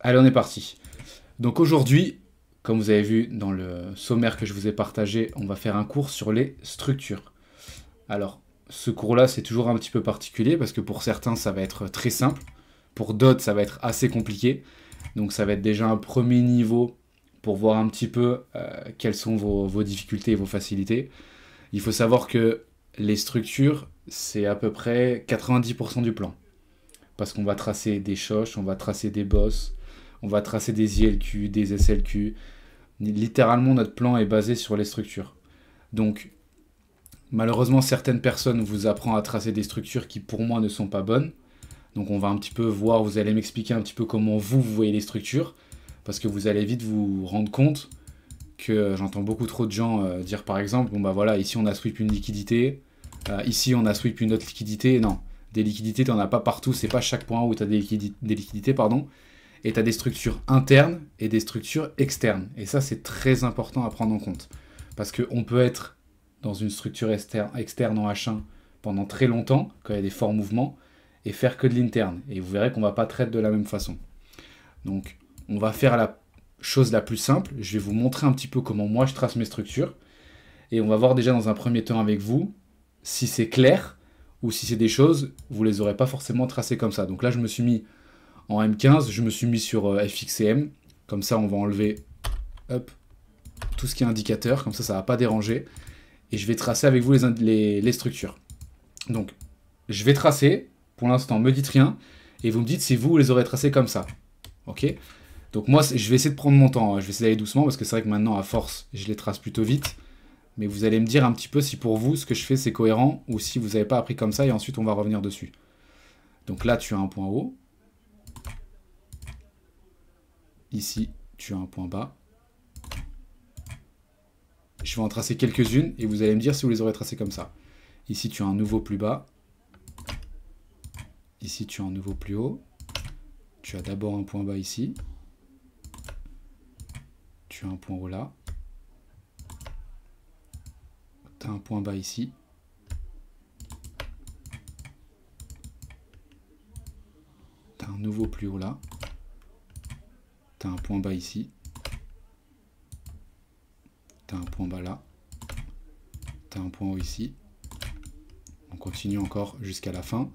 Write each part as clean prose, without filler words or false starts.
Allez, on est parti. Donc aujourd'hui, comme vous avez vu dans le sommaire que je vous ai partagé, on va faire un cours sur les structures. Alors, ce cours-là, c'est toujours un petit peu particulier parce que pour certains, ça va être très simple. Pour d'autres, ça va être assez compliqué. Donc ça va être déjà un premier niveau pour voir un petit peu quelles sont vos difficultés et vos facilités. Il faut savoir que les structures, c'est à peu près 90% du plan. Parce qu'on va tracer des choches, on va tracer des bosses, on va tracer des ILQ, des SLQ. Littéralement, notre plan est basé sur les structures. Donc, malheureusement, certaines personnes vous apprennent à tracer des structures qui, pour moi, ne sont pas bonnes. Donc, on va un petit peu voir, vous allez m'expliquer un petit peu comment vous voyez les structures. Parce que vous allez vite vous rendre compte que j'entends beaucoup trop de gens dire, par exemple, bon bah voilà, ici on a sweep une liquidité, ici on a sweep une autre liquidité. Non, des liquidités, tu n'en as pas partout, c'est pas chaque point où tu as des liquidités, pardon. Et tu as des structures internes et des structures externes. Et ça, c'est très important à prendre en compte. Parce qu'on peut être dans une structure externe en H1 pendant très longtemps, quand il y a des forts mouvements, et faire que de l'interne. Et vous verrez qu'on ne va pas traiter de la même façon. Donc, on va faire la chose la plus simple. Je vais vous montrer un petit peu comment moi je trace mes structures. Et on va voir déjà dans un premier temps avec vous si c'est clair ou si c'est des choses, vous les aurez pas forcément tracées comme ça. Donc là, je me suis mis en M15, je me suis mis sur FX et M. Comme ça, on va enlever hop, tout ce qui est indicateur. Comme ça ne va pas déranger. Et je vais tracer avec vous les structures. Donc, je vais tracer. Pour l'instant, me dites rien. Et vous me dites si vous les aurez tracées comme ça. Ok? Donc moi, je vais essayer de prendre mon temps. Je vais essayer d'aller doucement parce que c'est vrai que maintenant, à force, je les trace plutôt vite. Mais vous allez me dire un petit peu si pour vous, ce que je fais, c'est cohérent ou si vous n'avez pas appris comme ça et ensuite, on va revenir dessus. Donc là, tu as un point haut. Ici, tu as un point bas. Je vais en tracer quelques-unes et vous allez me dire si vous les aurez tracées comme ça. Ici, tu as un nouveau plus bas. Ici, tu as un nouveau plus haut. Tu as d'abord un point bas ici. Tu as un point haut là. Tu as un point bas ici. Tu as un nouveau plus haut là. Tu as un point bas ici. Tu as un point bas là. Tu as un point haut ici. On continue encore jusqu'à la fin.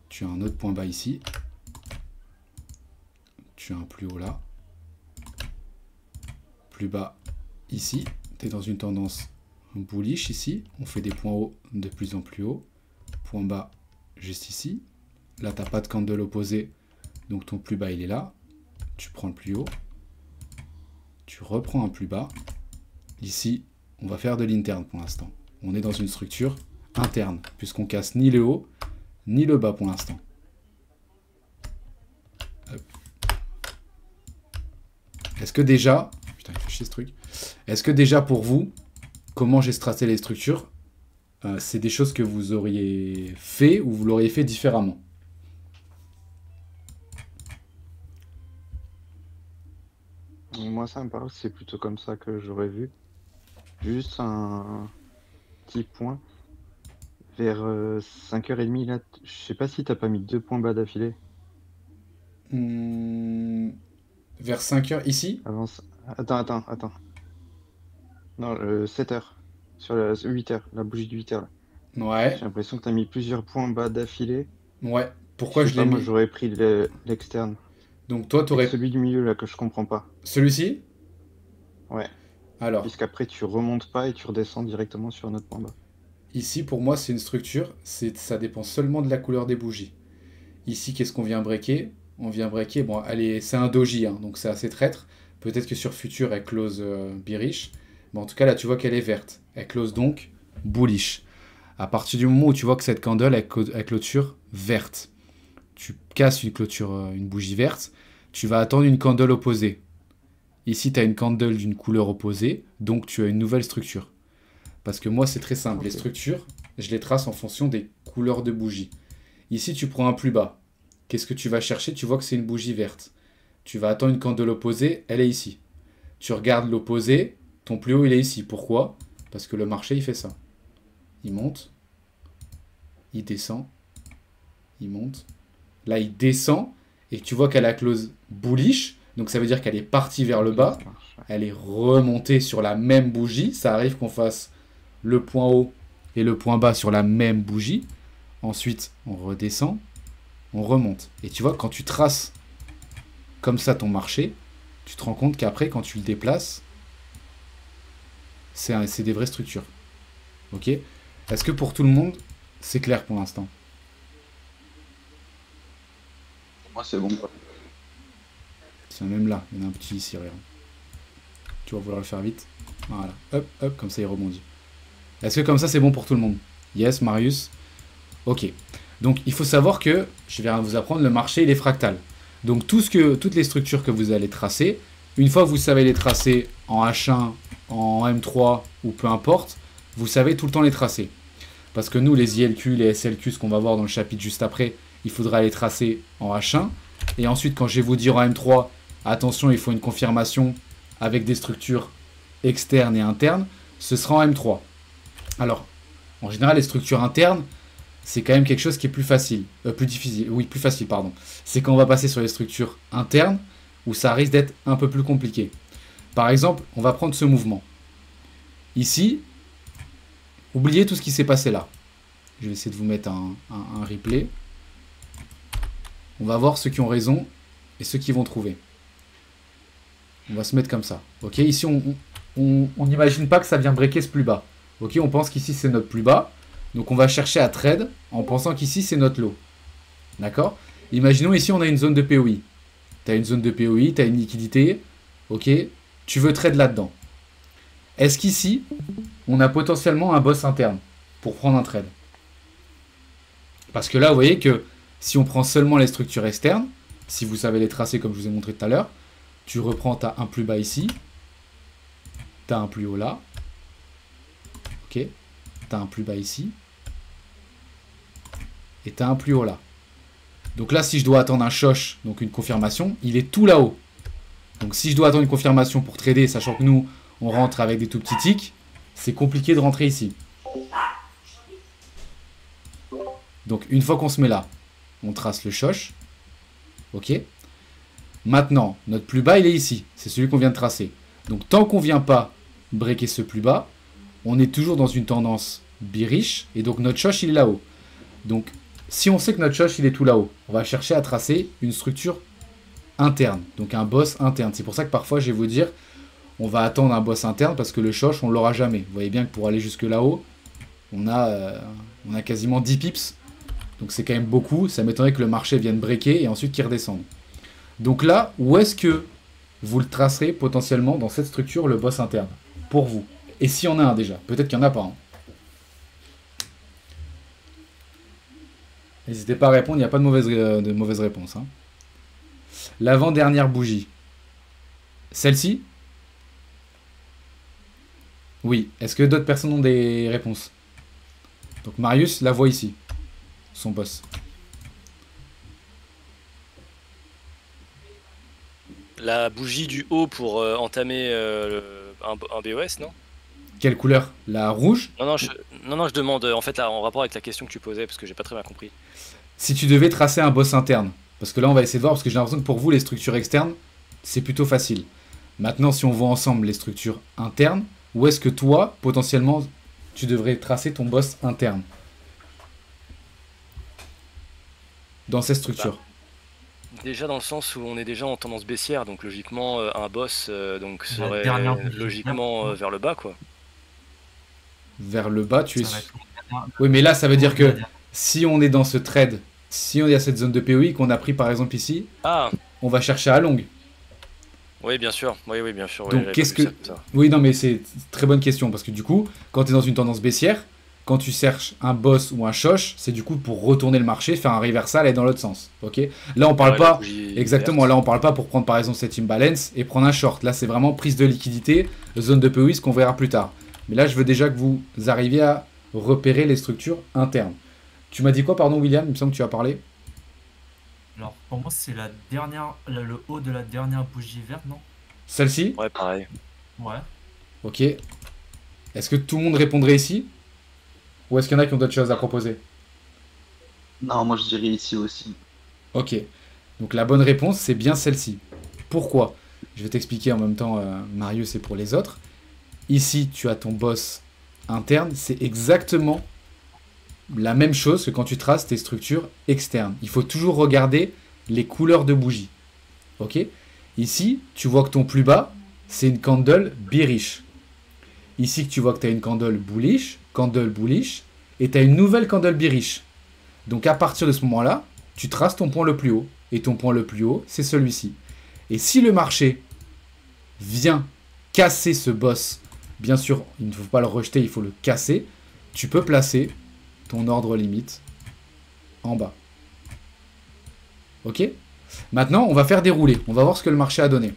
Tu as un autre point bas ici. Tu as un plus haut là. Plus bas ici. Tu es dans une tendance bullish ici. On fait des points hauts de plus en plus haut. Point bas juste ici. Là, tu n'as pas de candle opposé. Donc ton plus bas, il est là. Tu prends le plus haut. Tu reprends un plus bas. Ici, on va faire de l'interne pour l'instant. On est dans une structure interne, puisqu'on casse ni le haut, ni le bas pour l'instant. Est-ce que déjà... Putain, il fait chier ce truc. Est-ce que déjà pour vous, comment j'ai tracé les structures, c'est des choses que vous auriez fait ou vous l'auriez fait différemment? Moi, ça me parle, c'est plutôt comme ça que j'aurais vu. Juste un petit point vers 5h30. Là, je sais pas si t'as pas mis 2 points bas d'affilée. Vers 5 heures ici? Avance. Attends. Non, 7h. Sur la 8h, la bougie de 8h. Ouais. J'ai l'impression que t'as mis plusieurs points bas d'affilée. Ouais. Je Pourquoi sais je l'ai pas, moi mis? j'aurais pris l'externe. Donc toi, C'est que t'aurais... celui du milieu là que je comprends pas. Celui-ci? Ouais. Alors, Puisqu'après tu remontes pas et tu redescends directement sur un autre point bas. ici, pour moi, c'est une structure. Ça dépend seulement de la couleur des bougies. Ici, qu'est-ce qu'on vient breaker? On vient breaker, bon, allez, c'est un doji, hein, donc c'est assez traître. Peut-être que sur futur, elle close bearish. Mais en tout cas, là, tu vois qu'elle est verte. Elle close donc bullish. À partir du moment où tu vois que cette candle, elle clôture verte, tu casses une clôture, une bougie verte, tu vas attendre une candle opposée. Ici, tu as une candle d'une couleur opposée, donc tu as une nouvelle structure. Parce que moi, c'est très simple. Les Ok. structures, je les trace en fonction des couleurs de bougies. Ici, tu prends un plus bas. Qu'est-ce que tu vas chercher? Tu vois que c'est une bougie verte. Tu vas attendre une candle opposée, elle est ici. Tu regardes l'opposé, ton plus haut, il est ici. Pourquoi? Parce que le marché, il fait ça. Il monte, il descend, il monte. Là, il descend, et que tu vois qu'elle a close bullish, donc ça veut dire qu'elle est partie vers le bas, elle est remontée sur la même bougie, ça arrive qu'on fasse le point haut et le point bas sur la même bougie, ensuite on redescend, on remonte. Et tu vois, quand tu traces comme ça ton marché, tu te rends compte qu'après, quand tu le déplaces, c'est des vraies structures. Ok? Est-ce que pour tout le monde, c'est clair pour l'instant? Moi, c'est bon. Quoi. Tiens, même là, il y en a un petit ici, regarde. Tu vas vouloir le faire vite. Voilà. Hop, hop, comme ça, il rebondit. Est-ce que comme ça, c'est bon pour tout le monde? Yes, Marius. Ok. Donc, il faut savoir que je vais vous apprendre le marché et les fractales. Donc, toutes les structures que vous allez tracer, une fois que vous savez les tracer en H1, en M3 ou peu importe, vous savez tout le temps les tracer. Parce que nous, les ILQ, les SLQ, ce qu'on va voir dans le chapitre juste après, il faudra les tracer en H1. Et ensuite, quand je vais vous dire en M3, attention, il faut une confirmation avec des structures externes et internes, ce sera en M3. Alors, en général, les structures internes, c'est quand même quelque chose qui est plus facile. Plus difficile. Oui, plus facile, pardon. C'est quand on va passer sur les structures internes, où ça risque d'être un peu plus compliqué. Par exemple, on va prendre ce mouvement. Ici, oubliez tout ce qui s'est passé là. Je vais essayer de vous mettre un replay. On va voir ceux qui ont raison et ceux qui vont trouver. On va se mettre comme ça. Ok, ici, on n'imagine pas que ça vient breaker ce plus bas. Ok, on pense qu'ici, c'est notre plus bas. Donc, on va chercher à trade en pensant qu'ici, c'est notre low. D'accord? Imaginons ici, on a une zone de POI. Tu as une zone de POI, tu as une liquidité. Ok, tu veux trade là-dedans. Est-ce qu'ici, on a potentiellement un boss interne pour prendre un trade? Parce que là, vous voyez que si on prend seulement les structures externes, si vous savez les tracer comme je vous ai montré tout à l'heure, tu reprends, tu as un plus bas ici, tu as un plus haut là, ok, tu as un plus bas ici, et tu as un plus haut là. Donc là, si je dois attendre un shosh, donc une confirmation, il est tout là-haut. Donc si je dois attendre une confirmation pour trader, sachant que nous, on rentre avec des tout petits ticks, c'est compliqué de rentrer ici. Donc une fois qu'on se met là, on trace le shosh. Ok. Maintenant, notre plus bas, il est ici. C'est celui qu'on vient de tracer. Donc tant qu'on ne vient pas breaker ce plus bas, on est toujours dans une tendance bearish. Et donc notre shosh, il est là-haut. Donc si on sait que notre shosh, il est tout là-haut, on va chercher à tracer une structure interne. Donc un boss interne. C'est pour ça que parfois, je vais vous dire, on va attendre un boss interne parce que le shosh, on ne l'aura jamais. Vous voyez bien que pour aller jusque là-haut, on a quasiment 10 pips. Donc c'est quand même beaucoup. Ça m'étonnerait que le marché vienne breaker et ensuite qu'il redescende. Donc là, où est-ce que vous le tracerez potentiellement dans cette structure, le boss interne, pour vous? Et s'il y en a un déjà, peut-être qu'il n'y en a pas un. N'hésitez pas à répondre, il n'y a pas de mauvaise réponse. Hein. L'avant-dernière bougie. Celle-ci? Oui. Est-ce que d'autres personnes ont des réponses? Donc Marius la voit ici. Son boss. La bougie du haut pour entamer un BOS, non? Quelle couleur? La rouge? Non, je demande en fait là, en rapport avec la question que tu posais parce que j'ai pas très bien compris. Si tu devais tracer un boss interne, parce que là on va essayer de voir, parce que j'ai l'impression que pour vous les structures externes, c'est plutôt facile. Maintenant si on voit ensemble les structures internes, où est-ce que toi, potentiellement, tu devrais tracer ton boss interne? Dans cette structure. Déjà dans le sens où on est déjà en tendance baissière, donc logiquement un boss donc serait logiquement vers le bas quoi. Vers le bas, tu es... Oui mais là ça veut dire que si on est dans ce trade, si on est à cette zone de POI qu'on a pris par exemple ici, on va chercher à long. Oui bien sûr, oui bien sûr. Donc qu'est-ce que... Oui non mais c'est une très bonne question parce que du coup, quand tu es dans une tendance baissière, quand tu cherches un boss ou un shosh, c'est du coup pour retourner le marché, faire un reversal et dans l'autre sens. Ok. Là on parle pas exactement. Verte. Là on parle pas pour prendre par exemple cette imbalance et prendre un short. Là c'est vraiment prise de liquidité, zone de POI, ce qu'on verra plus tard. Mais là je veux déjà que vous arriviez à repérer les structures internes. Tu m'as dit quoi pardon William? Il me semble que tu as parlé. Alors pour moi c'est la dernière, le haut de la dernière bougie verte, non? Celle-ci? Ouais pareil. Ouais. Ok. Est-ce que tout le monde répondrait ici? Ou est-ce qu'il y en a qui ont d'autres choses à proposer? Non, moi je dirais ici aussi. Ok. Donc la bonne réponse, c'est bien celle-ci. Pourquoi? Je vais t'expliquer en même temps, Marius, c'est pour les autres. Ici, tu as ton boss interne. C'est exactement la même chose que quand tu traces tes structures externes. Il faut toujours regarder les couleurs de bougies. Ok? Ici, tu vois que ton plus bas, c'est une candle bearish. Ici, tu vois que tu as une candle bullish, et tu as une nouvelle candle bearish. Donc à partir de ce moment-là, tu traces ton point le plus haut. Et ton point le plus haut, c'est celui-ci. Et si le marché vient casser ce boss, bien sûr, il ne faut pas le rejeter, il faut le casser, tu peux placer ton ordre limite en bas. Ok? Maintenant, on va faire dérouler. On va voir ce que le marché a donné.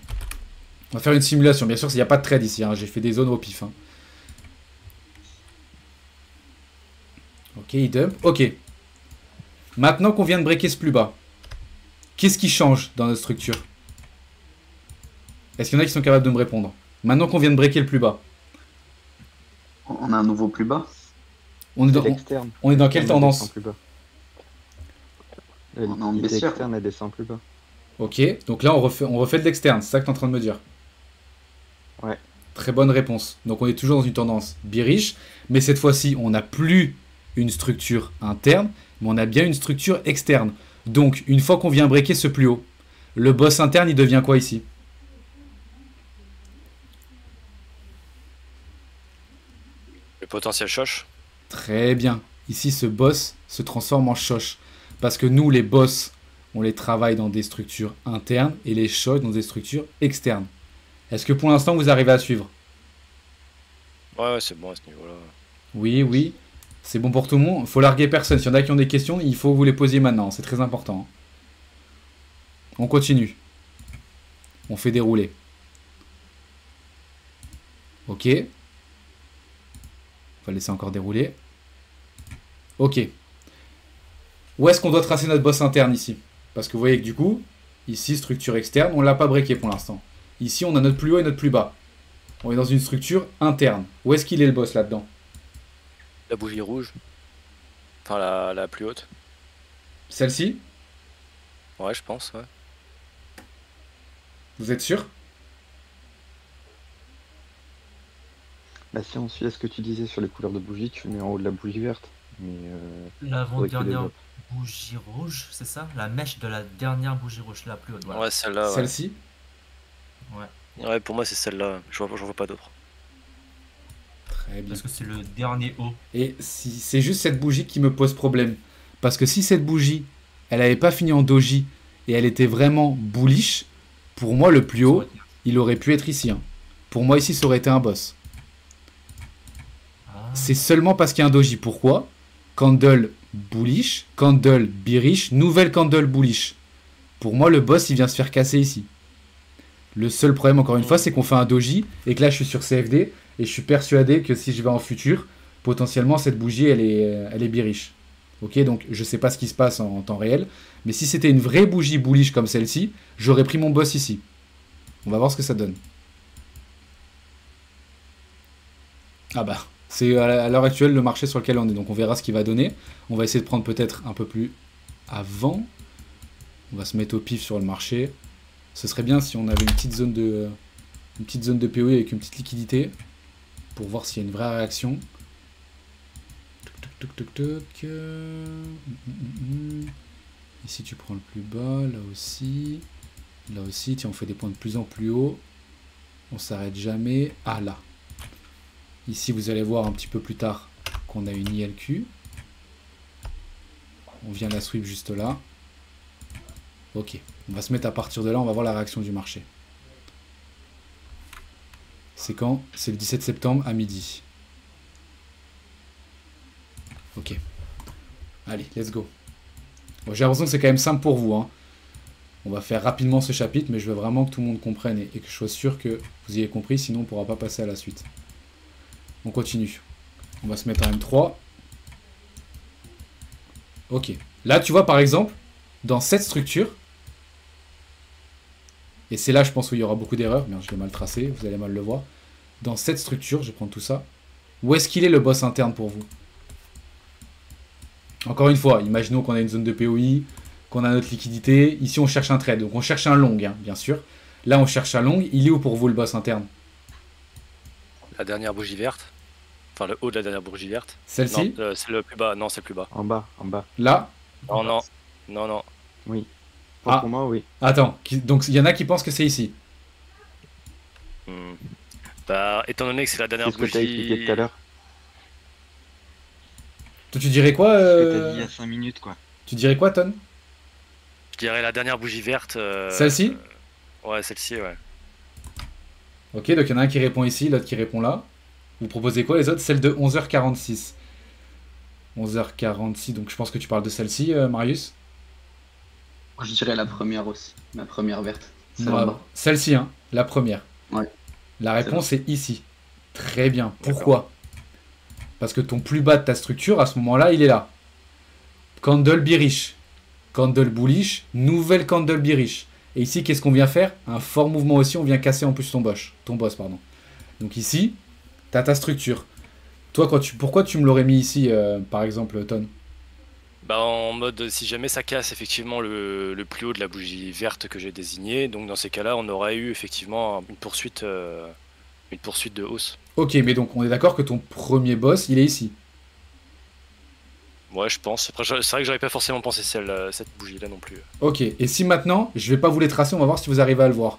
On va faire une simulation. Bien sûr, il n'y a pas de trade ici. Hein. J'ai fait des zones au pif. Hein. Ok, il dump. Ok. Maintenant qu'on vient de breaker ce plus bas, qu'est-ce qui change dans notre structure? Est-ce qu'il y en a qui sont capables de me répondre? Maintenant qu'on vient de breaker le plus bas. On a un nouveau plus bas. On est dans quelle tendance? On est en baissière. L'externe, elle descend plus bas. Ok, donc là on refait de l'externe, c'est ça que tu es en train de me dire? Ouais. Très bonne réponse. Donc on est toujours dans une tendance bearish, mais cette fois-ci on n'a plus une structure interne, mais on a bien une structure externe. Donc une fois qu'on vient breaker ce plus haut, le boss interne il devient quoi ici? Le potentiel choche. Très bien. Ici ce boss se transforme en choche. Parce que nous les boss, on les travaille dans des structures internes et les choches dans des structures externes. Est-ce que pour l'instant vous arrivez à suivre? Ouais, c'est bon à ce niveau-là. Oui, oui. C'est bon pour tout le monde. Il faut larguer personne. S'il y en a qui ont des questions, il faut vous les poser maintenant. C'est très important. On continue. On fait dérouler. Ok. On va laisser encore dérouler. Ok. Où est-ce qu'on doit tracer notre boss interne ici? Parce que vous voyez que du coup, ici, structure externe, on ne l'a pas breaké pour l'instant. Ici, on a notre plus haut et notre plus bas. On est dans une structure interne. Où est-ce qu'il est le boss là-dedans? La bougie rouge. Enfin, la plus haute. Celle-ci? Ouais, je pense, ouais. Vous êtes sûr? Bah si on suit ce que tu disais sur les couleurs de bougie, tu le mets en haut de la bougie verte. Mais l'avant-dernière bougie rouge, c'est ça? La mèche de la dernière bougie rouge, la plus haute. Voilà. Ouais, celle-là. Ouais. Celle-ci? Ouais. Ouais, pour moi, c'est celle-là. J'en vois pas d'autre. Très bien. Parce que c'est le dernier haut. Et si c'est juste cette bougie qui me pose problème. Parce que si cette bougie, elle n'avait pas fini en doji et elle était vraiment bullish, pour moi, le plus haut, il aurait pu être ici. Hein. Pour moi, ici, ça aurait été un boss. C'est seulement parce qu'il y a un doji. Pourquoi? Candle bullish, candle bearish, nouvelle candle bullish. Pour moi, le boss, il vient se faire casser ici. Le seul problème, encore une fois, c'est qu'on fait un doji et que là, je suis sur CFD et je suis persuadé que si je vais en futur, potentiellement, cette bougie, elle est bearish. Ok, donc je sais pas ce qui se passe en temps réel, mais si c'était une vraie bougie bullish comme celle-ci, j'aurais pris mon boss ici. On va voir ce que ça donne. Ah bah, c'est à l'heure actuelle le marché sur lequel on est, donc on verra ce qu'il va donner. On va essayer de prendre peut-être un peu plus avant. On va se mettre au pif sur le marché. Ce serait bien si on avait une petite zone de POE avec une petite liquidité pour voir s'il y a une vraie réaction. Ici tu prends le plus bas, là aussi. Là aussi, tiens, on fait des points de plus en plus haut. On s'arrête jamais. Ah là. Ici, vous allez voir un petit peu plus tard qu'on a une ILQ. On vient la sweep juste là. Ok. On va se mettre à partir de là, on va voir la réaction du marché. C'est quand? C'est le 17 septembre à midi. Ok. Allez, let's go. Bon, j'ai l'impression que c'est quand même simple pour vous. Hein. On va faire rapidement ce chapitre, mais je veux vraiment que tout le monde comprenne et que je sois sûr que vous ayez compris, sinon on ne pourra pas passer à la suite. On continue. On va se mettre en M3. Ok. Là, tu vois, par exemple, dans cette structure, et c'est là, je pense, où il y aura beaucoup d'erreurs. Merde, je l'ai mal tracé, vous allez mal le voir. Dans cette structure, je vais prendre tout ça. Où est-ce qu'il est le boss interne pour vous? Encore une fois, imaginons qu'on a une zone de POI, qu'on a notre liquidité. Ici, on cherche un trade. Donc, on cherche un long, hein, bien sûr. Là, on cherche un long. Il est où pour vous, le boss interne? La dernière bougie verte. Enfin, le haut de la dernière bougie verte. Celle-ci? Non, c'est le plus bas. Non, c'est le plus bas. En bas, en bas. Là? Non, non. Non, non. Oui. Ah. Pour moi, oui. Attends. Donc, il y en a qui pensent que c'est ici. Bah, étant donné que c'est la dernière C'est ce que t'as expliqué bougie. tout à l'heure. Toi, tu dirais quoi Ce que t'as dit il y a 5 minutes, quoi. Tu dirais quoi, Ton? Je dirais la dernière bougie verte. Celle-ci? Ouais, celle-ci, ouais. Ok, donc il y en a un qui répond ici, l'autre qui répond là. Vous proposez quoi les autres? Celle de 11h46. 11h46, donc je pense que tu parles de celle-ci, Marius? Moi, je dirais la première aussi. La première verte. Celle Ouais, en bas. celle-ci, hein, la première. Ouais. La réponse est ici. Très bien. Pourquoi? Parce que ton plus bas de ta structure, à ce moment-là, il est là. Candle bearish. Candle bullish. Nouvelle candle bearish. Et ici, qu'est-ce qu'on vient faire? Un fort mouvement aussi. On vient casser en plus ton boss. Donc ici, tu as ta structure. Toi, pourquoi tu me l'aurais mis ici, par exemple, Ton? Bah, en mode, si jamais ça casse effectivement le plus haut de la bougie verte que j'ai désigné, donc dans ces cas-là, on aurait eu effectivement une poursuite de hausse. Ok, mais donc on est d'accord que ton premier boss, il est ici. Ouais, je pense. Après, c'est vrai que j'aurais pas forcément pensé cette bougie-là non plus. Ok, et si maintenant, je vais pas vous les tracer, on va voir si vous arrivez à le voir.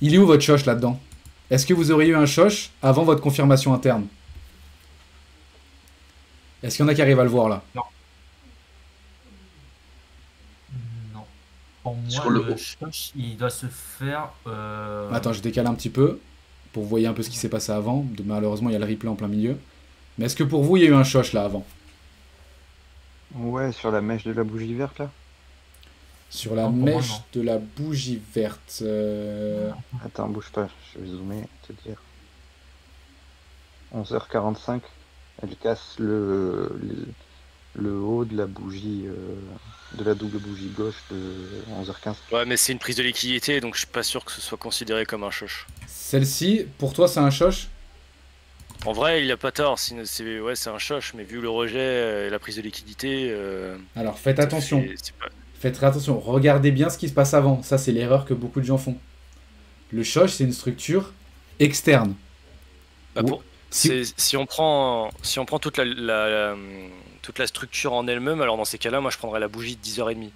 Il est où votre choche là-dedans? Est-ce que vous auriez eu un choche avant votre confirmation interne? Est-ce qu'il y en a qui arrivent à le voir là? Non. Pour moi, Sur le le haut. choche, il doit se faire. Attends, je décale un petit peu pour vous voyez un peu ce qui s'est passé avant. Malheureusement, il y a le replay en plein milieu. Mais est-ce que pour vous, il y a eu un choche là avant? Ouais, sur la mèche de la bougie verte, là. Sur la Non, pour moi, mèche non. de la bougie verte. Attends, bouge pas, je vais zoomer, te dire. 11h45, elle casse le haut de la bougie, de la double bougie gauche de 11h15. Ouais, mais c'est une prise de liquidité, donc je suis pas sûr que ce soit considéré comme un choche. Celle-ci, pour toi, c'est un choche? En vrai, il a pas tort, c'est un choche, mais vu le rejet et la prise de liquidité. Alors faites ça attention. c'est pas- Faites très attention. Regardez bien ce qui se passe avant. Ça, c'est l'erreur que beaucoup de gens font. Le choche, c'est une structure externe. Bah, Ou- si on prend toute toute la structure en elle-même, alors dans ces cas-là, moi je prendrais la bougie de 10h30.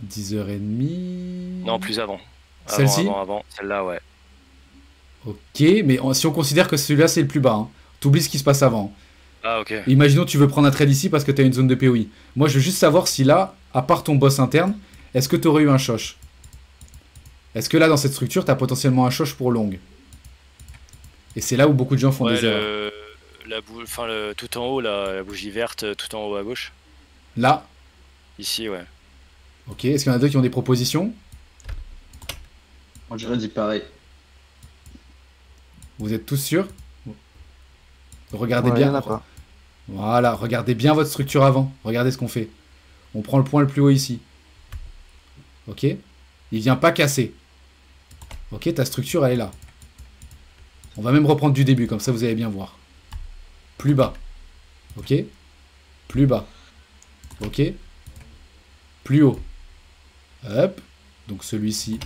10h30. Non, plus avant. Celle-ci? Avant. Celle-là, ouais. Ok, mais si on considère que celui-là, c'est le plus bas, hein, t'oublies ce qui se passe avant. Ah, ok. Imaginons que tu veux prendre un trade ici parce que tu as une zone de POI. Moi, je veux juste savoir si là, à part ton boss interne, est-ce que tu aurais eu un choche? Est-ce que là, dans cette structure, tu as potentiellement un choche pour long? Et c'est là où beaucoup de gens font Ouais, des erreurs. tout en haut, la bougie verte, tout en haut à gauche. Là, Ici, ouais. ok. Est-ce qu'il y en a d'autres qui ont des propositions? Moi, j'aurais dit pareil. Vous êtes tous sûrs? Regardez Ouais, bien. y en a pas. Voilà, regardez bien votre structure avant. Regardez ce qu'on fait. On prend le point le plus haut ici. Ok? Il vient pas casser. Ok, ta structure, elle est là. On va même reprendre du début, comme ça vous allez bien voir. Plus bas. Ok? Plus bas. Ok? Plus haut. Hop. Donc celui-ci,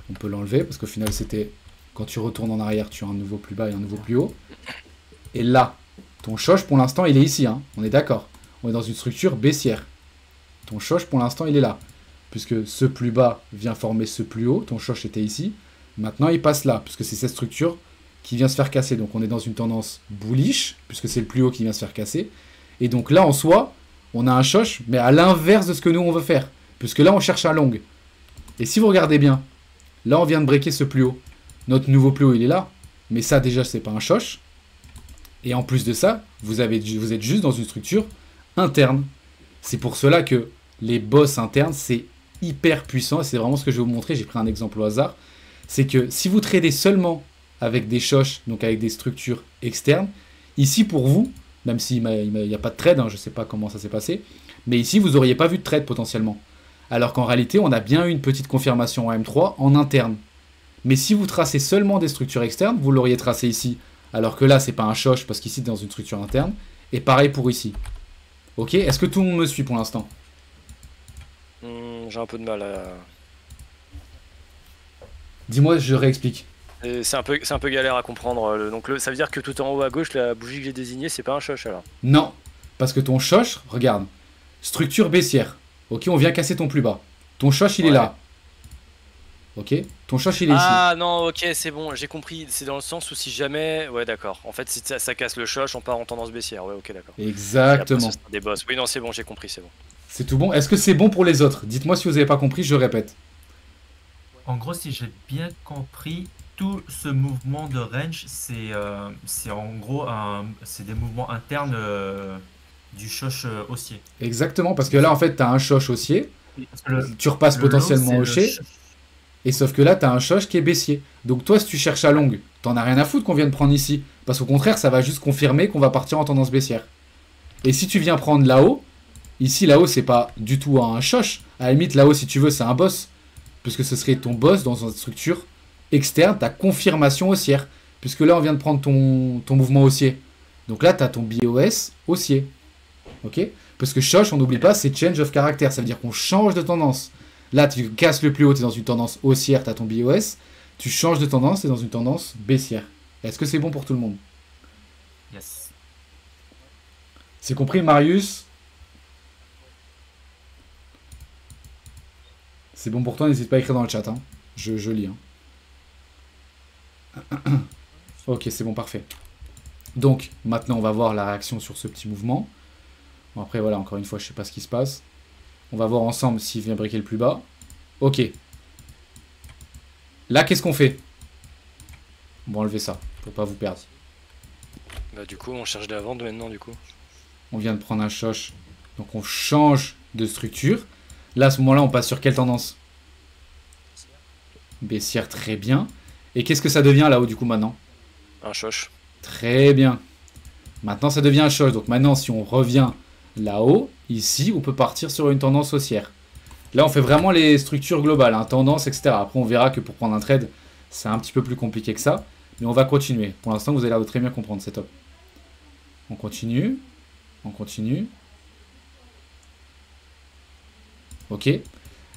on peut l'enlever, parce qu'au final, c'était... Quand tu retournes en arrière, tu as un nouveau plus bas et un nouveau plus haut. Et là, ton choche, pour l'instant, il est ici. Hein. On est d'accord. On est dans une structure baissière. Ton choche, pour l'instant, il est là. Puisque ce plus bas vient former ce plus haut. Ton choche était ici. Maintenant, il passe là. Puisque c'est cette structure qui vient se faire casser. Donc, on est dans une tendance bullish. Puisque c'est le plus haut qui vient se faire casser. Et donc là, en soi, on a un choche, mais à l'inverse de ce que nous, on veut faire. Puisque là, on cherche un long. Et si vous regardez bien, là, on vient de breaker ce plus haut. Notre nouveau plus haut, il est là. Mais ça, déjà, c'est pas un choche. Et en plus de ça, vous êtes juste dans une structure interne. C'est pour cela que les boss internes, c'est hyper puissant. Et c'est vraiment ce que je vais vous montrer. J'ai pris un exemple au hasard. C'est que si vous tradez seulement avec des choches, donc avec des structures externes, ici pour vous, même s'il n'y a pas de trade, hein, je ne sais pas comment ça s'est passé, mais ici vous n'auriez pas vu de trade potentiellement. Alors qu'en réalité, on a bien eu une petite confirmation en M3 en interne. Mais si vous tracez seulement des structures externes, vous l'auriez tracé ici. Alors que là, c'est pas un choche parce qu'ici, c'est dans une structure interne. Et pareil pour ici. Ok? Est-ce que tout le monde me suit pour l'instant? J'ai un peu de mal à... Dis-moi, je réexplique. C'est un peu galère à comprendre. Donc ça veut dire que tout en haut à gauche, la bougie que j'ai désignée, c'est pas un choche alors. Non, parce que ton choche, regarde, structure baissière. Ok, on vient casser ton plus bas. Ton choche, il est Ouais. là. Ok, ton choche, il est ici. Ah non, ok, c'est bon, j'ai compris. C'est dans le sens où si jamais... Ouais, d'accord. En fait, si ça casse le choche, on part en tendance baissière. Ouais, ok, d'accord. Et après, Exactement. ce sera des boss. Oui, non, c'est bon, j'ai compris, c'est bon. C'est tout bon. Est-ce que c'est bon pour les autres? Dites-moi si vous n'avez pas compris, je répète. En gros, si j'ai bien compris, tout ce mouvement de range, c'est en gros c'est des mouvements internes du shosh haussier. Exactement, parce que là, en fait, tu as un choche haussier. Parce que le, Tu repasses le low, potentiellement c'est le haussier. sh- Et sauf que là, tu as un choche qui est baissier. Donc toi, si tu cherches à longue, t'en as rien à foutre qu'on vienne prendre ici. Parce qu'au contraire, ça va juste confirmer qu'on va partir en tendance baissière. Et si tu viens prendre là-haut, ici, là-haut, c'est pas du tout un choche. À la limite, là-haut, si tu veux, c'est un boss. Puisque ce serait ton boss dans une structure externe, ta confirmation haussière. Puisque là, on vient de prendre ton mouvement haussier. Donc là, tu as ton BOS haussier. Ok? Parce que choche, on n'oublie pas, c'est change of character. Ça veut dire qu'on change de tendance. Là, tu casses le plus haut, tu es dans une tendance haussière, tu as ton BOS. Tu changes de tendance, tu es dans une tendance baissière. Est-ce que c'est bon pour tout le monde? Yes. C'est compris, Marius? C'est bon pour toi, n'hésite pas à écrire dans le chat. Hein. Je lis. Hein. Ok, c'est bon, parfait. Donc, maintenant, on va voir la réaction sur ce petit mouvement. Bon, après, voilà, encore une fois, je sais pas ce qui se passe. On va voir ensemble s'il vient briquer le plus bas. Ok. Là, qu'est-ce qu'on fait? On va enlever ça, pour pas vous perdre. Bah du coup, on cherche de la vente maintenant, du coup. On vient de prendre un choche. Donc, on change de structure. Là, à ce moment-là, on passe sur quelle tendance? Baissière, très bien. Et qu'est-ce que ça devient là-haut, du coup, maintenant? Un choche. Très bien. Maintenant, ça devient un choche. Donc maintenant, si on revient là-haut, ici, on peut partir sur une tendance haussière. Là, on fait vraiment les structures globales, hein, tendance, etc. Après, on verra que pour prendre un trade, c'est un petit peu plus compliqué que ça. Mais on va continuer. Pour l'instant, vous avez l'air de très bien comprendre, c'est top. On continue. On continue. Ok.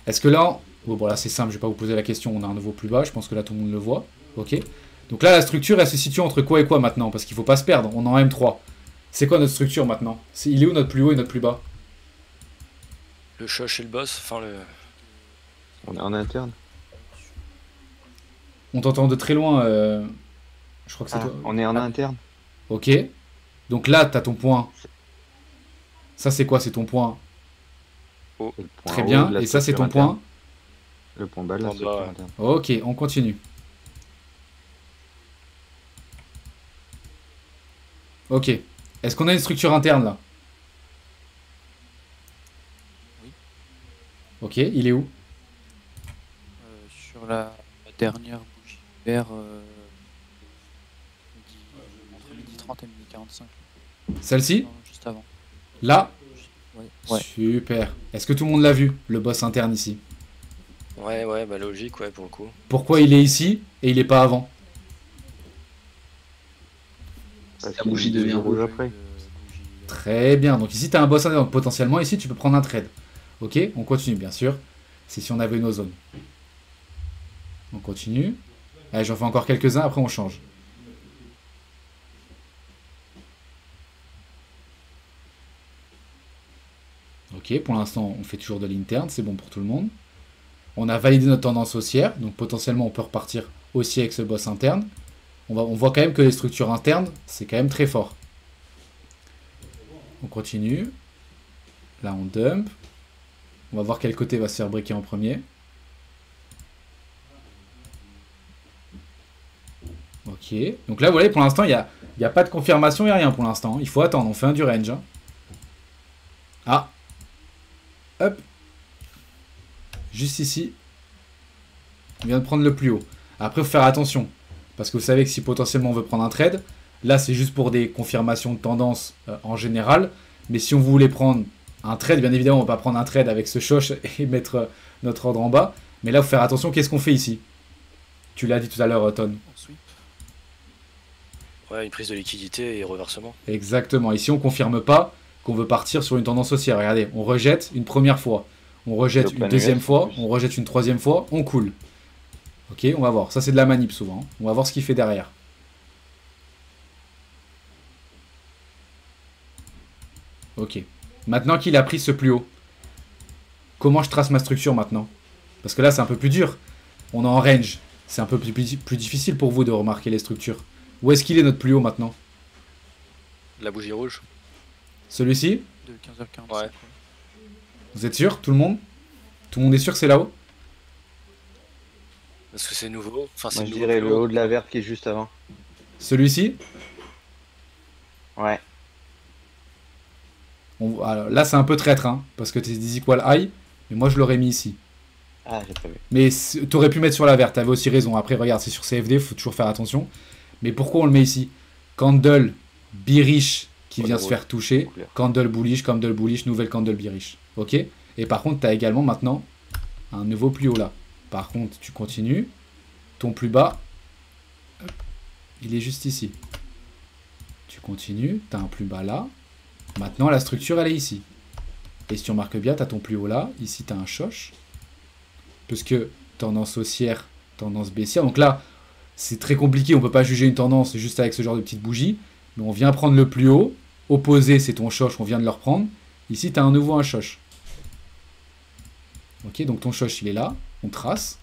Est-ce que là... Bon, là, c'est simple, je vais pas vous poser la question. On a un nouveau plus bas, je pense que là, tout le monde le voit. Ok. Donc là, la structure, elle se situe entre quoi et quoi maintenant? Parce qu'il faut pas se perdre, on est en M3. C'est quoi notre structure maintenant? Il est où notre plus haut et notre plus bas? Le choche et le boss, enfin le... On est en interne. On t'entend de très loin. Je crois que c'est Ah, toi. on est en interne. Ok. Donc là, t'as ton point. Ça, c'est quoi? C'est ton point. C'est le point Très haut bien. de la Et ça, c'est ton structure point. interne. Le point bas de la Point structure bas. interne. Ok, on continue. Ok. Est-ce qu'on a une structure interne là? Oui. Ok, il est où? Sur la dernière bougie vert, entre midi 30 et midi 45. Celle-ci? Non, juste avant. Là? Ouais. Super. Est-ce que tout le monde l'a vu, le boss interne ici? Ouais, ouais, bah logique, ouais, pour le coup. Pourquoi il est ici et il est pas avant? Parce La qu'il bougie devient devient rouge rouge. après. Très bien. Donc ici, tu as un boss interne. Donc potentiellement, ici, tu peux prendre un trade. Ok, on continue, bien sûr. C'est si on avait nos zones. On continue. Allez, j'en fais encore quelques-uns, après on change. Ok, pour l'instant, on fait toujours de l'interne, c'est bon pour tout le monde. On a validé notre tendance haussière, donc potentiellement, on peut repartir aussi avec ce boss interne. On voit quand même que les structures internes, c'est quand même très fort. On continue. Là, on dump. On va voir quel côté va se faire briquer en premier. Ok. Donc là, vous voyez, pour l'instant, il n'y a pas de confirmation, il n'y a rien pour l'instant. Il faut attendre, on fait un du range. Hein. Ah. Hop. Juste ici. On vient de prendre le plus haut. Après, il faut faire attention. Parce que vous savez que si potentiellement on veut prendre un trade, là, c'est juste pour des confirmations de tendance en général. Mais si on voulait prendre un trade, bien évidemment, on ne va pas prendre un trade avec ce choche et mettre notre ordre en bas. Mais là, il faut faire attention. Qu'est-ce qu'on fait ici? Tu l'as dit tout à l'heure, Ton. On sweep. Ouais, une prise de liquidité et reversement. Exactement. Ici, on ne confirme pas qu'on veut partir sur une tendance haussière. Regardez, on rejette une première fois. on rejette Le une plan deuxième US, en fois, plus. on rejette une troisième fois, on coule. Ok, on va voir. Ça, c'est de la manip souvent. On va voir ce qu'il fait derrière. Ok. Maintenant qu'il a pris ce plus haut, comment je trace ma structure maintenant? Parce que là, c'est un peu plus dur. On est en range. C'est un peu plus difficile pour vous de remarquer les structures. Où est-ce qu'il est notre plus haut maintenant? La bougie rouge. Celui-ci? De 15h45. Ouais. Vous êtes sûr? Tout le monde? Tout le monde est sûr que c'est là-haut? Parce que c'est nouveau. Enfin, c'est Moi, je nouveau dirais plus le haut. haut de la verte qui est juste avant. Celui-ci? Ouais. Alors, là, c'est un peu traître, hein, parce que tu es equal high, mais moi, je l'aurais mis ici. Ah, j'ai pas vu. Mais t'aurais pu mettre sur la verte, t'avais aussi raison. Après, regarde, c'est sur CFD, faut toujours faire attention. Mais pourquoi on le met ici? Candle bearish qui vient Ouais, se ouais. faire toucher. Couleur. Candle bullish, nouvelle candle bearish. Ok? Et par contre, t'as également maintenant un nouveau plus haut là. Par contre, tu continues. Ton plus bas, hop, il est juste ici. Tu continues, t'as un plus bas là. Maintenant, la structure, elle est ici. Et si tu remarques bien, t'as ton plus haut là. Ici, t'as un choche. Parce que tendance haussière, tendance baissière. Donc là, c'est très compliqué. On peut pas juger une tendance juste avec ce genre de petite bougie. Mais on vient prendre le plus haut. Opposé, c'est ton choche. On vient de le reprendre. Ici, tu as un nouveau un choche. Ok, donc ton choche, il est là. On trace.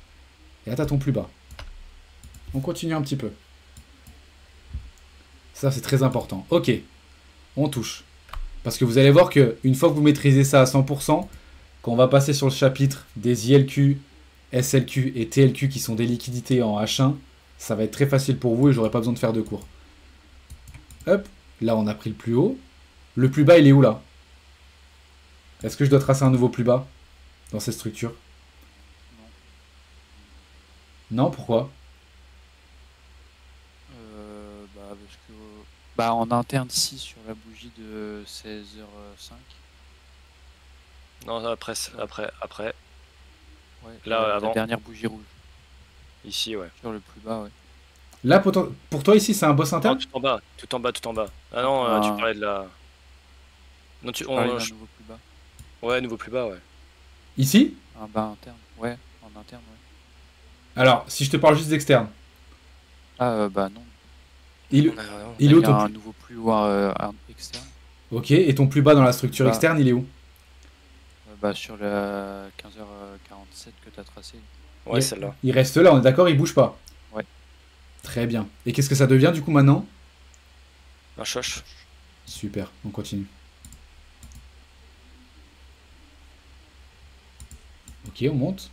Et là, tu as ton plus bas. On continue un petit peu. Ça, c'est très important. Ok, on touche. Parce que vous allez voir que une fois que vous maîtrisez ça à 100%, quand on va passer sur le chapitre des ILQ, SLQ et TLQ qui sont des liquidités en H1, ça va être très facile pour vous et j'aurai pas besoin de faire de cours. Hop, là on a pris le plus haut. Le plus bas, il est où là? Est-ce que je dois tracer un nouveau plus bas dans cette structure? Non, pourquoi? Parce que en interne, si, sur la bougie de 16h05. Non, après. Ouais, Là, la avant. dernière bougie rouge. Ici, ouais. Sur le plus bas, ouais. Là, pour toi ici, c'est un boss Non, interne? tout en bas, tout en bas, tout en bas. Ah non, Ah. tu parlais de la. Non, Je parlais d'un nouveau plus bas. Ouais, nouveau plus bas, ouais. Ici? Un bas interne. Ouais, en interne, ouais. Alors, si je te parle juste d'externe. Ah, non. Il, On a vraiment- il est Là, où il y a ton un nouveau plus haut un externe. Ok, et ton plus bas dans la structure Bah. externe, il est où? Sur la 15h47 que tu as tracé. Ouais, celle-là. Il reste là, on est d'accord, il bouge pas. Ouais. Très bien. Et qu'est-ce que ça devient du coup maintenant? Un choche. Super, on continue. Ok, on monte.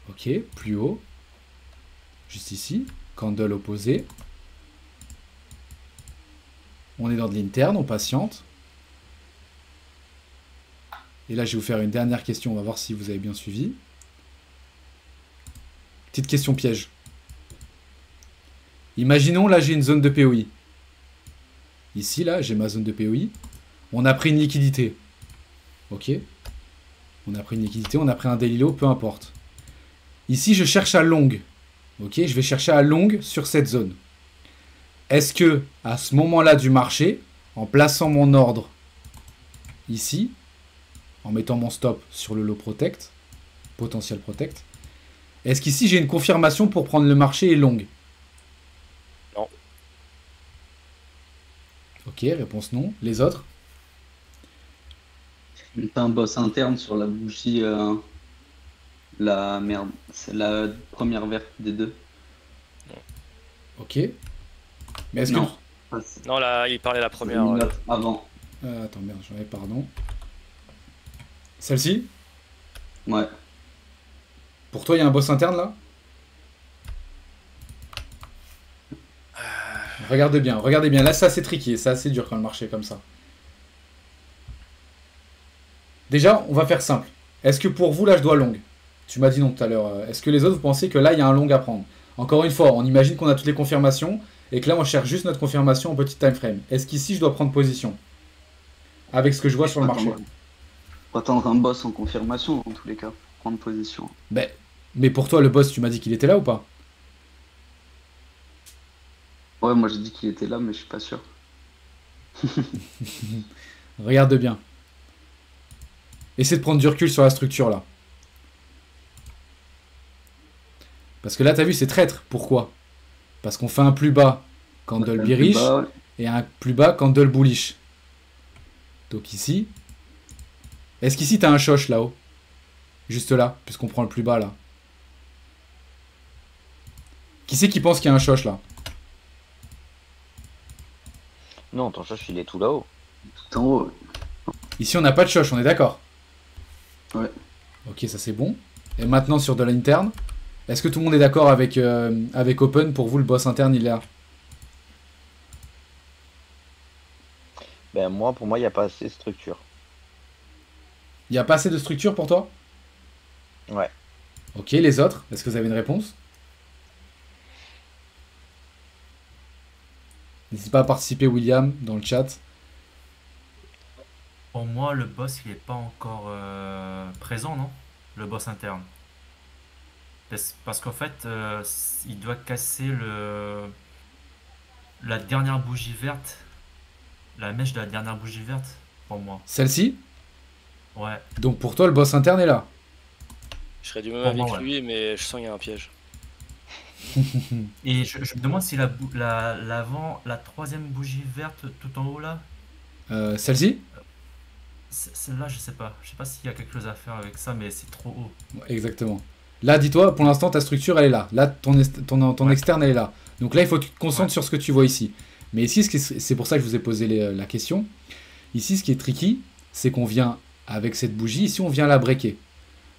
Ok, plus haut. Juste ici. Candle opposé. On est dans de l'interne, on patiente. Et là, je vais vous faire une dernière question, on va voir si vous avez bien suivi. Petite question piège. Imaginons, là, j'ai une zone de POI. Ici, là, j'ai ma zone de POI. On a pris une liquidité. Ok. On a pris une liquidité, on a pris un daily low, peu importe. Ici, je cherche à long. Ok, je vais chercher à long sur cette zone. Est-ce que, à ce moment-là du marché, en plaçant mon ordre ici, en mettant mon stop sur le low protect, potentiel protect, est-ce qu'ici j'ai une confirmation pour prendre le marché et long? Non. Ok, réponse non. Les autres? T'as un boss interne sur la bougie. La merde. C'est la première verte des deux. Ok. Mais est-ce que... Non. Ah, c'est Non, là, il parlait la première. une autre avant. Attends, merde, j'en avais, pardon. Celle-ci? Ouais. Pour toi, il y a un boss interne là? Regardez bien. Là, c'est assez tricky, c'est assez dur quand le marché est comme ça. Déjà, on va faire simple. Est-ce que pour vous, là, je dois long? Tu m'as dit non tout à l'heure. Est-ce que les autres, vous pensez que là, il y a un long à prendre? Encore une fois, on imagine qu'on a toutes les confirmations et que là, on cherche juste notre confirmation en petit time frame. Est-ce qu'ici, je dois prendre position? Avec ce que je vois sur le marché. Faut attendre un boss en confirmation, en tous les cas, pour prendre position. Mais pour toi, le boss, tu m'as dit qu'il était là ou pas? Ouais, moi j'ai dit qu'il était là, mais je suis pas sûr. Regarde bien. Essaie de prendre du recul sur la structure là. Parce que là, t'as vu, c'est traître. Pourquoi? Parce qu'on fait un plus bas candle Plus bearish bas, ouais. et un plus bas candle bullish. Donc ici. Est-ce qu'ici, t'as un shosh là-haut? Juste là, puisqu'on prend le plus bas là. Qui c'est qui pense qu'il y a un shosh là? Non, ton chat, il est tout là-haut. Tout en haut. Ici, on n'a pas de shosh, on est d'accord? Ouais. Ok, ça c'est bon. Et maintenant, sur de l'interne, est-ce que tout le monde est d'accord avec, avec Open? Pour vous, le boss interne, il est là? Ben moi, pour moi, il n'y a pas assez de structure. Il n'y a pas assez de structure pour toi? Ouais. Ok, les autres, est-ce que vous avez une réponse? N'hésitez pas à participer, William, dans le chat. Pour moi, le boss, il est pas encore présent, non? Le boss interne. Parce qu'en fait, il doit casser la dernière bougie verte. La mèche de la dernière bougie verte, pour moi. Celle-ci? Ouais. Donc pour toi, le boss interne est là? Je serais du même Pour avis moi, que ouais. lui, mais je sens qu'il y a un piège. Et je me demande si la troisième bougie verte tout en haut là, Celle-ci? celle-là, je sais pas. Je sais pas s'il y a quelque chose à faire avec ça, mais c'est trop haut. Exactement. Là, dis-toi, pour l'instant, ta structure, elle est là. Là, ton Ouais. externe, elle est là. Donc là, il faut que tu te concentres Ouais. sur ce que tu vois ici. Mais ici, c'est pour ça que je vous ai posé la question. Ici, ce qui est tricky, c'est qu'on vient, avec cette bougie, ici, on vient la breaker.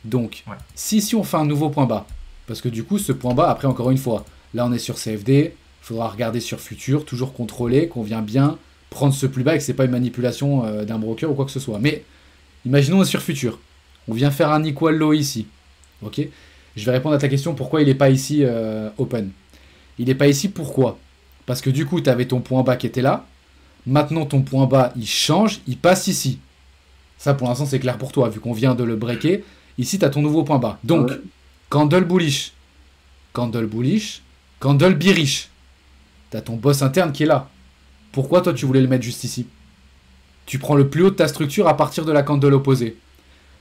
Donc, Ouais. si on fait un nouveau point bas, parce que du coup, ce point bas, après, encore une fois, là, on est sur CFD, il faudra regarder sur futur, toujours contrôler, qu'on vient bien prendre ce plus bas et que c'est pas une manipulation d'un broker ou quoi que ce soit. Mais, imaginons on est sur futur. On vient faire un equal low ici. Ok? Je vais répondre à ta question, pourquoi il n'est pas ici open? Il n'est pas ici, pourquoi? Parce que du coup, tu avais ton point bas qui était là. Maintenant, ton point bas, il change, il passe ici. Ça, pour l'instant, c'est clair pour toi, vu qu'on vient de le breaker. Ici, tu as ton nouveau point bas. Donc, Ouais. candle bullish, candle bullish, candle bearish. Tu as ton boss interne qui est là. Pourquoi toi, tu voulais le mettre juste ici? Tu prends le plus haut de ta structure à partir de la candle opposée.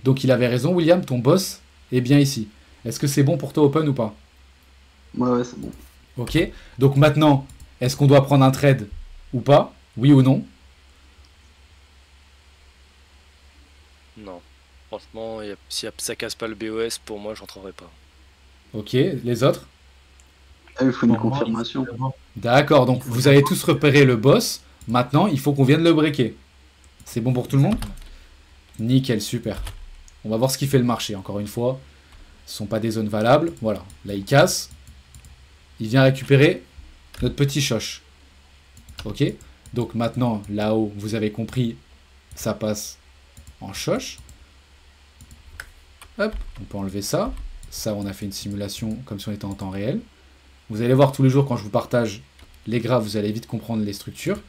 Donc, il avait raison, William, ton boss est bien ici. Est-ce que c'est bon pour toi, open ou pas? Ouais, c'est bon. Ok. Donc maintenant, est-ce qu'on doit prendre un trade ou pas? Oui ou non? Non. Franchement, si ça casse pas le BOS, pour moi, j'entrerai pas. Ok. Les autres? Ah, il faut une Pour moi, confirmation. D'accord. Donc vous avez tous repéré le boss. Maintenant, il faut qu'on vienne le breaker. C'est bon pour tout le monde? Nickel, super. On va voir ce qui fait le marché, encore une fois. Ce ne sont pas des zones valables. Voilà. Là, il casse. Il vient récupérer notre petit choche. Ok? Donc maintenant, là-haut, vous avez compris, ça passe en choche. Hop, on peut enlever ça. Ça, on a fait une simulation comme si on était en temps réel. Vous allez voir tous les jours quand je vous partage les graphes, vous allez vite comprendre les structures.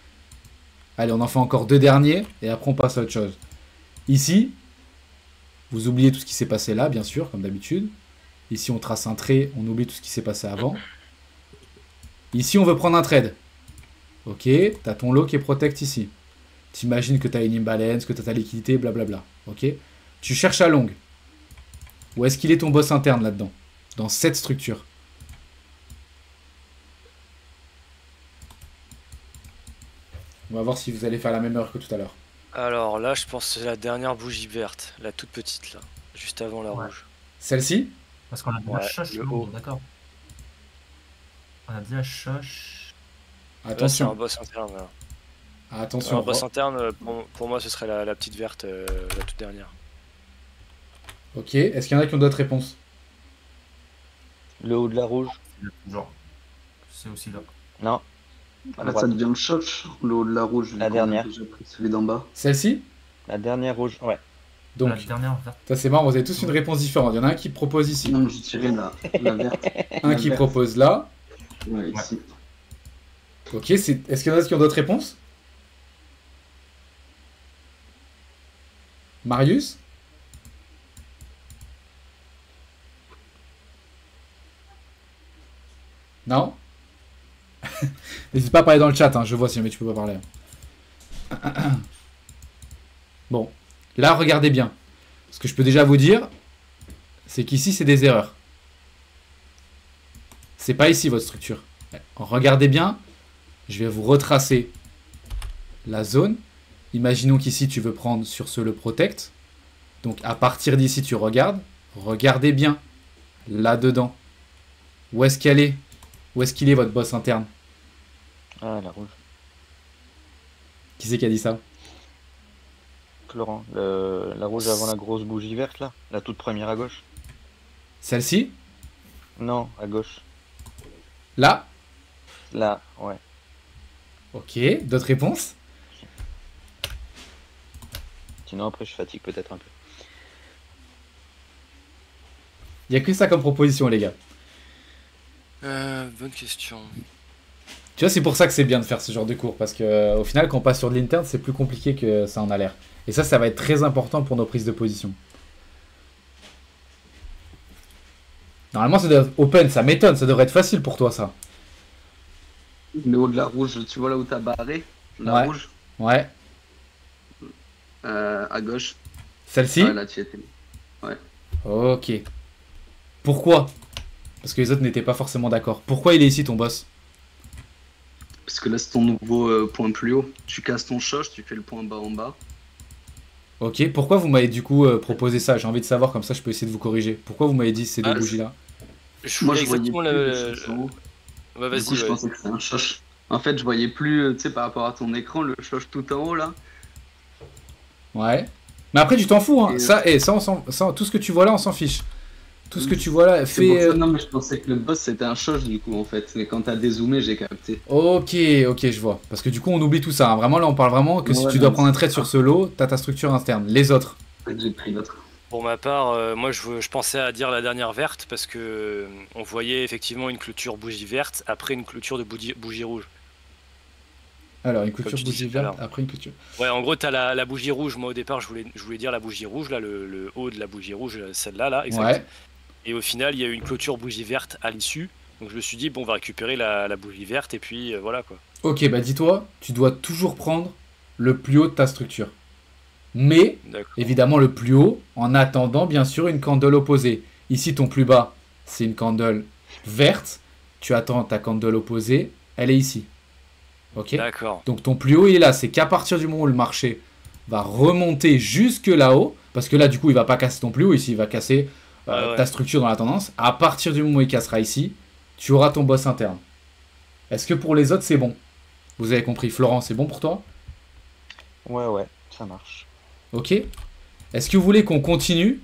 Allez, on en fait encore deux derniers et après on passe à autre chose. Ici, vous oubliez tout ce qui s'est passé là, bien sûr, comme d'habitude. Ici, on trace un trait, on oublie tout ce qui s'est passé avant. Ici, on veut prendre un trade. Ok, tu as ton lot qui est protect ici. T'imagines que tu as une imbalance, que tu as ta liquidité, blablabla. Ok, tu cherches à longue. Où est-ce qu'il est ton boss interne là-dedans? Dans cette structure. On va voir si vous allez faire la même erreur que tout à l'heure. Alors là, je pense que c'est la dernière bougie verte, la toute petite là, juste avant la Ouais. rouge. Celle-ci? Parce qu'on a déjà Ouais, choche, le non, haut. d'accord. On a déjà choche. Là, c'est un Attention. boss interne. Là. Attention. Un boss interne, pour moi, ce serait la petite verte, la toute dernière. Ok, est-ce qu'il y en a qui ont d'autres réponses? Le haut de la rouge? Genre, c'est aussi là. Non. À Là, droite. ça devient le shot, le haut de la rouge. vu La qu'on a dernière. déjà pris celui d'en bas. Celle-ci? La dernière rouge, ouais. Donc, La dernière verte. ça c'est marrant, vous avez tous une réponse différente. Il y en a un qui propose ici, Non, mais j'ai tiré la verte. un la qui verte. propose là. Ouais, ici. Ok, est-ce qu'il y en a qui ont d'autres réponses? Marius? Non? N'hésite pas à parler dans le chat, hein, je vois si jamais tu peux pas parler. Bon, là regardez bien. Ce que je peux déjà vous dire, c'est qu'ici, c'est des erreurs. C'est pas ici votre structure. Regardez bien, je vais vous retracer la zone. Imaginons qu'ici, tu veux prendre sur ce le protect. Donc, à partir d'ici, tu regardes. Regardez bien, là-dedans. Où est-ce qu'elle est? Où est-ce qu'il est, votre boss interne? Ah, la rouge. Qui c'est qui a dit ça? Florent, la rouge avant la grosse bougie verte là, la toute première à gauche. Celle-ci? Non, à gauche. Là? Là, ouais. Ok, d'autres réponses? Sinon après je fatigue peut-être un peu. Il n'y a que ça comme proposition, les gars. Bonne question. Tu vois, c'est pour ça que c'est bien de faire ce genre de cours, parce que au final, quand on passe sur de l'interne, c'est plus compliqué que ça en a l'air. Et ça va être très important pour nos prises de position. Normalement, ça doit être open, ça m'étonne, ça devrait être facile pour toi, ça. Le haut de la rouge, tu vois là où t'as barré? La Ouais. rouge, Ouais. à gauche. Celle-ci? Ouais, là tu y étais. Ok. Pourquoi? Parce que les autres n'étaient pas forcément d'accord. Pourquoi il est ici, ton boss? Parce que là c'est ton nouveau point plus haut. Tu casses ton choche, tu fais le point bas en bas. Ok, pourquoi vous m'avez du coup proposé ça? J'ai envie de savoir, comme ça je peux essayer de vous corriger. Pourquoi vous m'avez dit ces deux Ah, bougies-là? Moi voulais je voyais exactement plus le le. choche en haut. Ouais, Du coup vas-y, je ouais. pensais que c'était un choche. En fait je voyais plus, tu sais par rapport à ton écran, le choche tout en haut là. Ouais. Mais après, tu t'en fous, hein. Et, Ça, tout ce que tu vois là, on s'en fiche. Tout ce que tu vois là, C'est pour fait. ça, non mais je pensais que le boss c'était un choche du coup en fait. Mais quand t'as dézoomé j'ai capté. Ok, je vois. Parce que du coup, on oublie tout ça, hein. Vraiment, là, on parle vraiment que si Ouais, tu dois non, prendre un c'est trade ça. sur ce lot, t'as ta structure interne. Les autres. En fait j'ai pris l'autre. Pour ma part, moi je pensais à dire la dernière verte parce que on voyait effectivement une clôture bougie verte après une clôture de bougie rouge. Alors, une clôture Comme tu bougie disais tout à verte, l'heure. après une clôture. Ouais, en gros, t'as la bougie rouge. Moi au départ, je voulais dire la bougie rouge, là, le haut de la bougie rouge, celle-là, là, exact. Ouais. Et au final, il y a eu une clôture bougie verte à l'issue. Donc je me suis dit, bon, on va récupérer la bougie verte et puis voilà quoi. Ok, bah dis-toi, tu dois toujours prendre le plus haut de ta structure. Mais, D'accord. évidemment, le plus haut, en attendant, bien sûr, une candle opposée. Ici, ton plus bas, c'est une candle verte. Tu attends ta candle opposée, elle est ici. Ok? D'accord. Donc ton plus haut il est là, c'est qu'à partir du moment où le marché va remonter jusque là-haut, parce que là du coup il va pas casser ton plus haut ici, il va casser Ouais. ta structure dans la tendance, à partir du moment où il cassera ici, tu auras ton boss interne. Est-ce que pour les autres c'est bon? Vous avez compris, Florent, c'est bon pour toi? Ouais, ça marche. Ok? Est-ce que vous voulez qu'on continue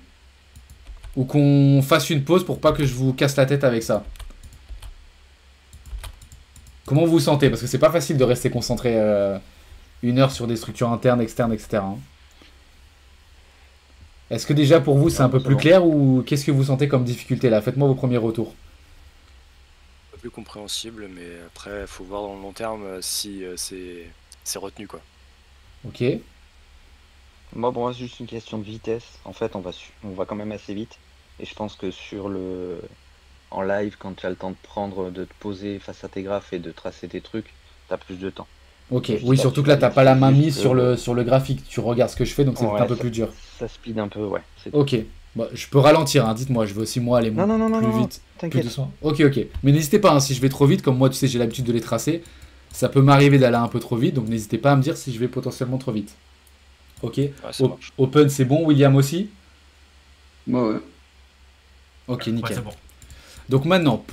ou qu'on fasse une pause pour pas que je vous casse la tête avec ça? Comment vous vous sentez? Parce que c'est pas facile de rester concentré une heure sur des structures internes, externes, etc. hein. Est-ce que déjà pour vous c'est un peu c'est plus bon. clair ou qu'est-ce que vous sentez comme difficulté là? Faites-moi vos premiers retours. Un peu plus compréhensible, mais après, faut voir dans le long terme si c'est retenu quoi. Ok. Moi, pour moi, c'est juste une question de vitesse. En fait, on va quand même assez vite. Et je pense que en live, quand tu as le temps de de te poser face à tes graphes et de tracer tes trucs, t'as plus de temps. Ok. Juste Oui, là, surtout tu que là vas t'as vite, pas la c'est main juste mise que- sur le graphique. Tu regardes ce que je fais donc c'est Ouais, un peu plus dur. Ça speed un peu, ouais. C'est tout. Ok. Bah, je peux ralentir, hein. Dites-moi, je vais aussi moi aller Non, plus non, vite. Plus t'inquiète. doucement. Ok. Mais n'hésitez pas, hein, si je vais trop vite, comme moi tu sais j'ai l'habitude de les tracer, ça peut m'arriver d'aller un peu trop vite, donc n'hésitez pas à me dire si je vais potentiellement trop vite. Ok. Ouais, ça marche. Open c'est bon, William aussi? Ouais. Ok, Ouais, nickel. c'est bon. Donc maintenant,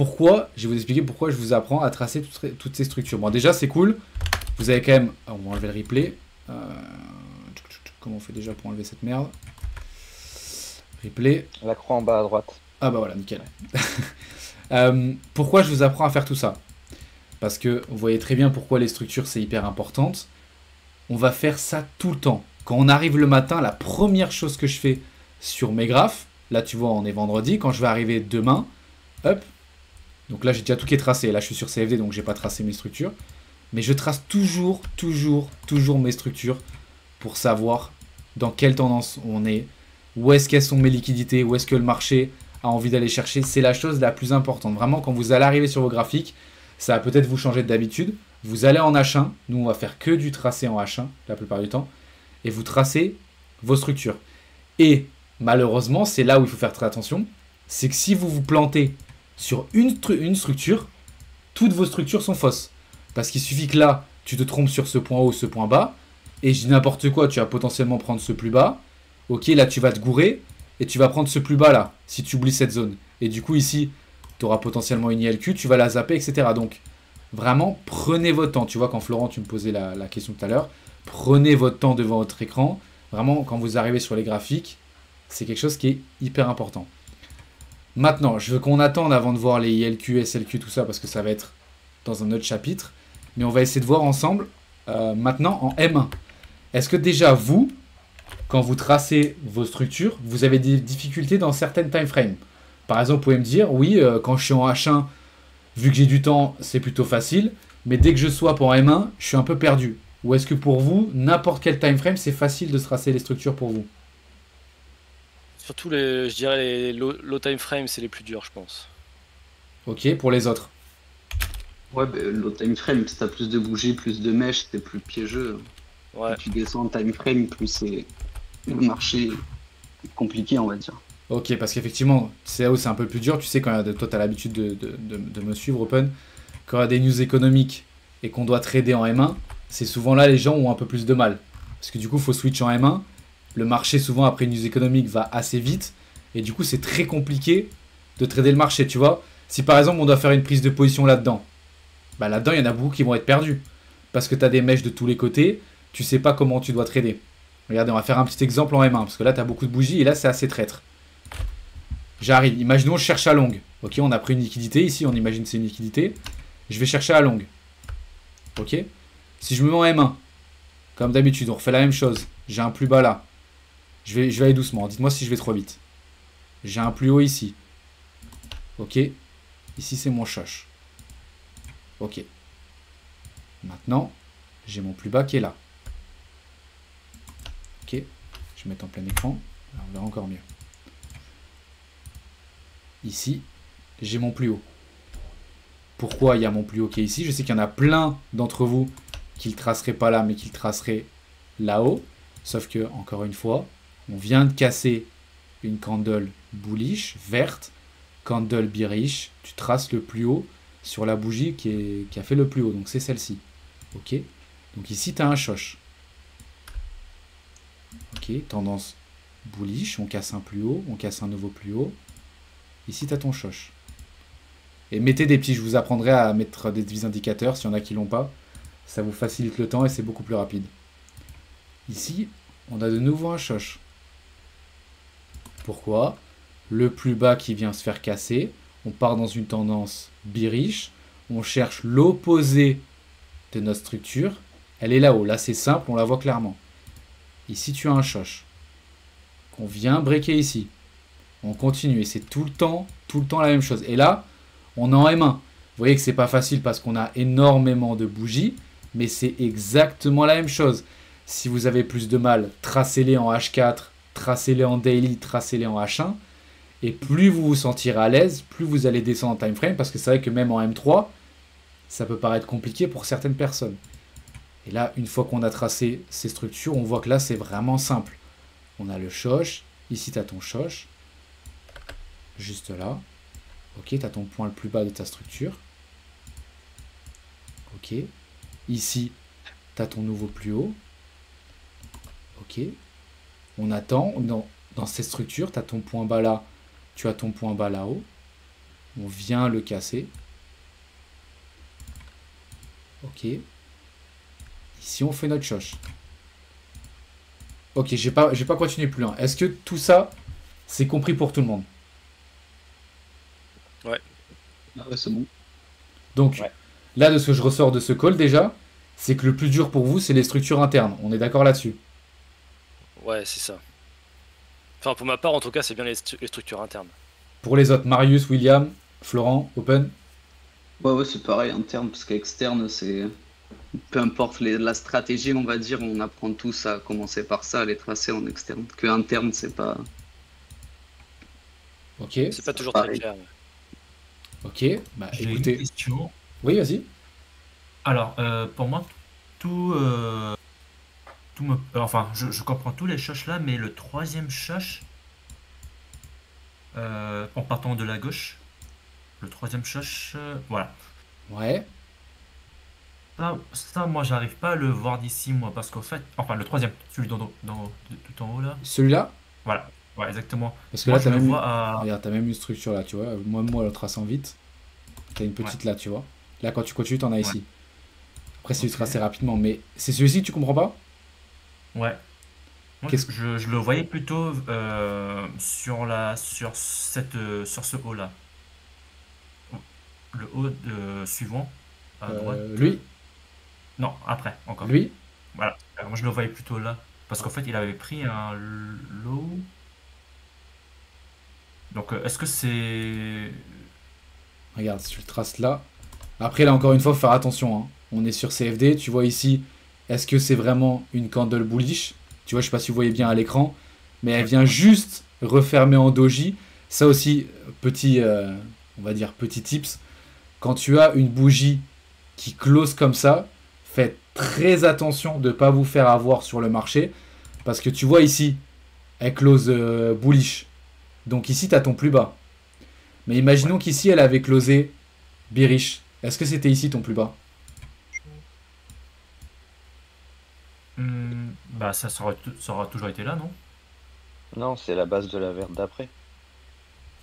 je vais vous expliquer pourquoi je vous apprends à tracer toutes ces structures. Bon, déjà, c'est cool. Vous avez quand même... on va enlever le replay. Comment on fait déjà pour enlever cette merde? Replay. La croix en bas à droite. Ah bah voilà, nickel. Pourquoi je vous apprends à faire tout ça? Parce que vous voyez très bien pourquoi les structures, c'est hyper importante. On va faire ça tout le temps. Quand on arrive le matin, la première chose que je fais sur mes graphes, là tu vois, on est vendredi, quand je vais arriver demain, hop, donc là j'ai déjà tout qui est tracé, là je suis sur CFD donc j'ai pas tracé mes structures, mais je trace toujours mes structures pour savoir dans quelle tendance on est, où est-ce qu'elles sont mes liquidités, où est-ce que le marché a envie d'aller chercher, c'est la chose la plus importante. Vraiment quand vous allez arriver sur vos graphiques, ça va peut-être vous changer d'habitude, vous allez en H1, nous on va faire que du tracé en H1 la plupart du temps, et vous tracez vos structures. Et malheureusement, c'est là où il faut faire très attention. C'est que si vous vous plantez sur une structure, toutes vos structures sont fausses. Parce qu'il suffit que là, tu te trompes sur ce point haut, ce point bas, et je dis n'importe quoi, tu vas potentiellement prendre ce plus bas. Ok, là tu vas te gourer, et tu vas prendre ce plus bas là, si tu oublies cette zone. Et du coup ici, tu auras potentiellement une ILQ, tu vas la zapper, etc. Donc vraiment, prenez votre temps. Tu vois, quand Florent, tu me posais la question tout à l'heure, prenez votre temps devant votre écran. Vraiment, quand vous arrivez sur les graphiques, c'est quelque chose qui est hyper important. Maintenant, je veux qu'on attende avant de voir les ILQ, SLQ, tout ça, parce que ça va être dans un autre chapitre. Mais on va essayer de voir ensemble, maintenant, en M1. Est-ce que déjà, vous, quand vous tracez vos structures, vous avez des difficultés dans certaines timeframes? Par exemple, vous pouvez me dire, oui, quand je suis en H1, vu que j'ai du temps, c'est plutôt facile. Mais dès que je swap en M1, je suis un peu perdu. Ou est-ce que pour vous, n'importe quel timeframe, c'est facile de se tracer les structures pour vous? Surtout, je dirais les low time frame, c'est les plus durs, je pense. Ok, pour les autres. Ouais, le time frame, si t'as plus de bougies, plus de mèches, c'est plus piégeux. Ouais. Plus tu descends en time frame, plus c'est le marché compliqué, on va dire. Ok, parce qu'effectivement, c'est là où c'est un peu plus dur. Tu sais, quand toi, tu as l'habitude de me suivre, Open, quand il y a des news économiques et qu'on doit trader en M1, c'est souvent là les gens ont un peu plus de mal. Parce que du coup, il faut switch en M1. Le marché, souvent, après une news économique, va assez vite. Et du coup, c'est très compliqué de trader le marché, tu vois. Si par exemple, on doit faire une prise de position là-dedans, bah là-dedans, il y en a beaucoup qui vont être perdus. Parce que tu as des mèches de tous les côtés, tu sais pas comment tu dois trader. Regardez, on va faire un petit exemple en M1, parce que là, tu as beaucoup de bougies, et là, c'est assez traître. J'arrive, imaginons, je cherche à longue. Ok, on a pris une liquidité, ici, on imagine que c'est une liquidité. Je vais chercher à longue. Ok. Si je me mets en M1, comme d'habitude, on refait la même chose. J'ai un plus bas là. Je vais aller doucement, dites-moi si je vais trop vite. J'ai un plus haut ici. Ok. Ici, c'est mon choche. Ok. Maintenant, j'ai mon plus bas qui est là. Ok. Je vais mettre en plein écran. Là, on verra encore mieux. Ici, j'ai mon plus haut. Pourquoi il y a mon plus haut qui est ici? Je sais qu'il y en a plein d'entre vous qui ne le traceraient pas là, mais qui le traceraient là-haut. Sauf que, encore une fois, on vient de casser une candle bullish, verte, candle bearish. Tu traces le plus haut sur la bougie qui a fait le plus haut. Donc c'est celle-ci. Ok. Donc ici, tu as un choche. Ok. Tendance bullish. On casse un plus haut. On casse un nouveau plus haut. Ici, tu as ton choche. Et mettez des petits. Je vous apprendrai à mettre des petits indicateurs. S'il y en a qui l'ont pas. Ça vous facilite le temps et c'est beaucoup plus rapide. Ici, on a de nouveau un choche. Pourquoi? Le plus bas qui vient se faire casser. On part dans une tendance bearish. On cherche l'opposé de notre structure. Elle est là-haut. Là, c'est simple, on la voit clairement. Ici, tu as un choche. On vient breaker ici. On continue. Et c'est tout le temps la même chose. Et là, on est en M1. Vous voyez que c'est pas facile parce qu'on a énormément de bougies. Mais c'est exactement la même chose. Si vous avez plus de mal, tracez-les en H4, tracez-les en daily, tracez-les en H1. Et plus vous vous sentirez à l'aise, plus vous allez descendre en time frame. Parce que c'est vrai que même en M3, ça peut paraître compliqué pour certaines personnes. Et là, une fois qu'on a tracé ces structures, on voit que là, c'est vraiment simple. On a le choche. Ici, tu as ton choche. Juste là. Ok, tu as ton point le plus bas de ta structure. Ok. Ici, tu as ton nouveau plus haut. Ok. On attend. Dans cette structure, tu as ton point bas là. Tu as ton point bas là-haut. On vient le casser. Ok. Ici, on fait notre choche. Ok, j'ai pas continué plus loin. Est-ce que tout ça, c'est compris pour tout le monde? Ouais. Ah ouais, c'est bon. Donc, Ouais. là, de ce que je ressors de ce call déjà, c'est que le plus dur pour vous, c'est les structures internes. On est d'accord là-dessus? Ouais, c'est ça. Enfin, pour ma part, en tout cas, c'est bien les structures internes. Pour les autres, Marius, William, Florent, Open. Ouais, c'est pareil, interne, parce qu'externe, c'est. Peu importe la stratégie, on va dire, on apprend tous à commencer par ça, à les tracer en externe. Que interne, c'est pas. Ok, C'est pas toujours très pareil. clair. ok. Bah J'ai une écoutez. question. Oui, vas-y. Alors, pour moi, enfin, je comprends tous les choches là, mais le troisième choche, en partant de la gauche. Le troisième choche, voilà. Ouais. Ça, moi, j'arrive pas à le voir d'ici, moi, parce qu'en fait, enfin, le troisième, celui tout en haut là. Celui-là? Voilà, ouais, exactement. Parce que Moi, là, je t'as le même, vois à. regarde, t'as même une structure là, tu vois. Moi, le traçant vite. T'as une petite là, tu vois. Là, quand tu continues, t'en as Ouais. ici. Après, c'est Ok. tracé rapidement, mais c'est celui-ci que tu comprends pas? Ouais. Moi, Qu'est-ce- je le voyais plutôt sur ce haut là. Le haut suivant, à droite. Lui? Non, après, encore. Lui? Voilà. Moi, je le voyais plutôt là. Parce qu'en fait, il avait pris un lot. Donc, est-ce que c'est. Regarde, si tu le traces là. Après, là, encore une fois, faut faire attention, hein. On est sur CFD. Tu vois ici, est-ce que c'est vraiment une candle bullish? Tu vois, je sais pas si vous voyez bien à l'écran. Mais elle vient juste refermer en doji. Ça aussi, petit, on va dire, petit tips. Quand tu as une bougie qui close comme ça, faites très attention de ne pas vous faire avoir sur le marché. Parce que tu vois ici, elle close bullish. Donc ici, tu as ton plus bas. Mais imaginons qu'ici, elle avait closé bearish. Est-ce que c'était ici ton plus bas? Bah, ça aura toujours été là, non? Non, c'est la base de la verte d'après.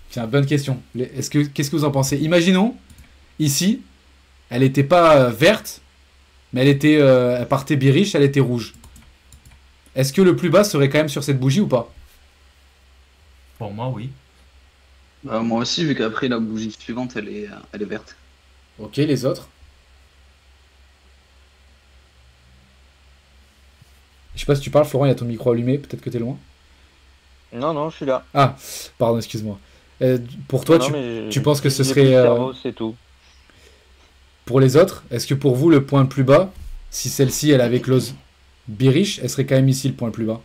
C'est une bonne question. Qu'est-ce que vous en pensez? Imaginons, ici, elle n'était pas verte, mais elle partait bearish, elle était rouge. Est-ce que le plus bas serait quand même sur cette bougie ou pas? Pour moi, oui. Bah, moi aussi, vu qu'après la bougie suivante, elle est verte. Ok, les autres? Je sais pas si tu parles, Florent, il y a ton micro allumé, peut-être que t'es loin. Non, non, je suis là. Ah, pardon, excuse-moi. Pour toi, Non, mais tu penses que ce j'ai serait... plus de cerveau, c'est tout. Pour les autres, est-ce que pour vous, le point le plus bas, si celle-ci, elle avait close bearish, elle serait quand même ici le point le plus bas?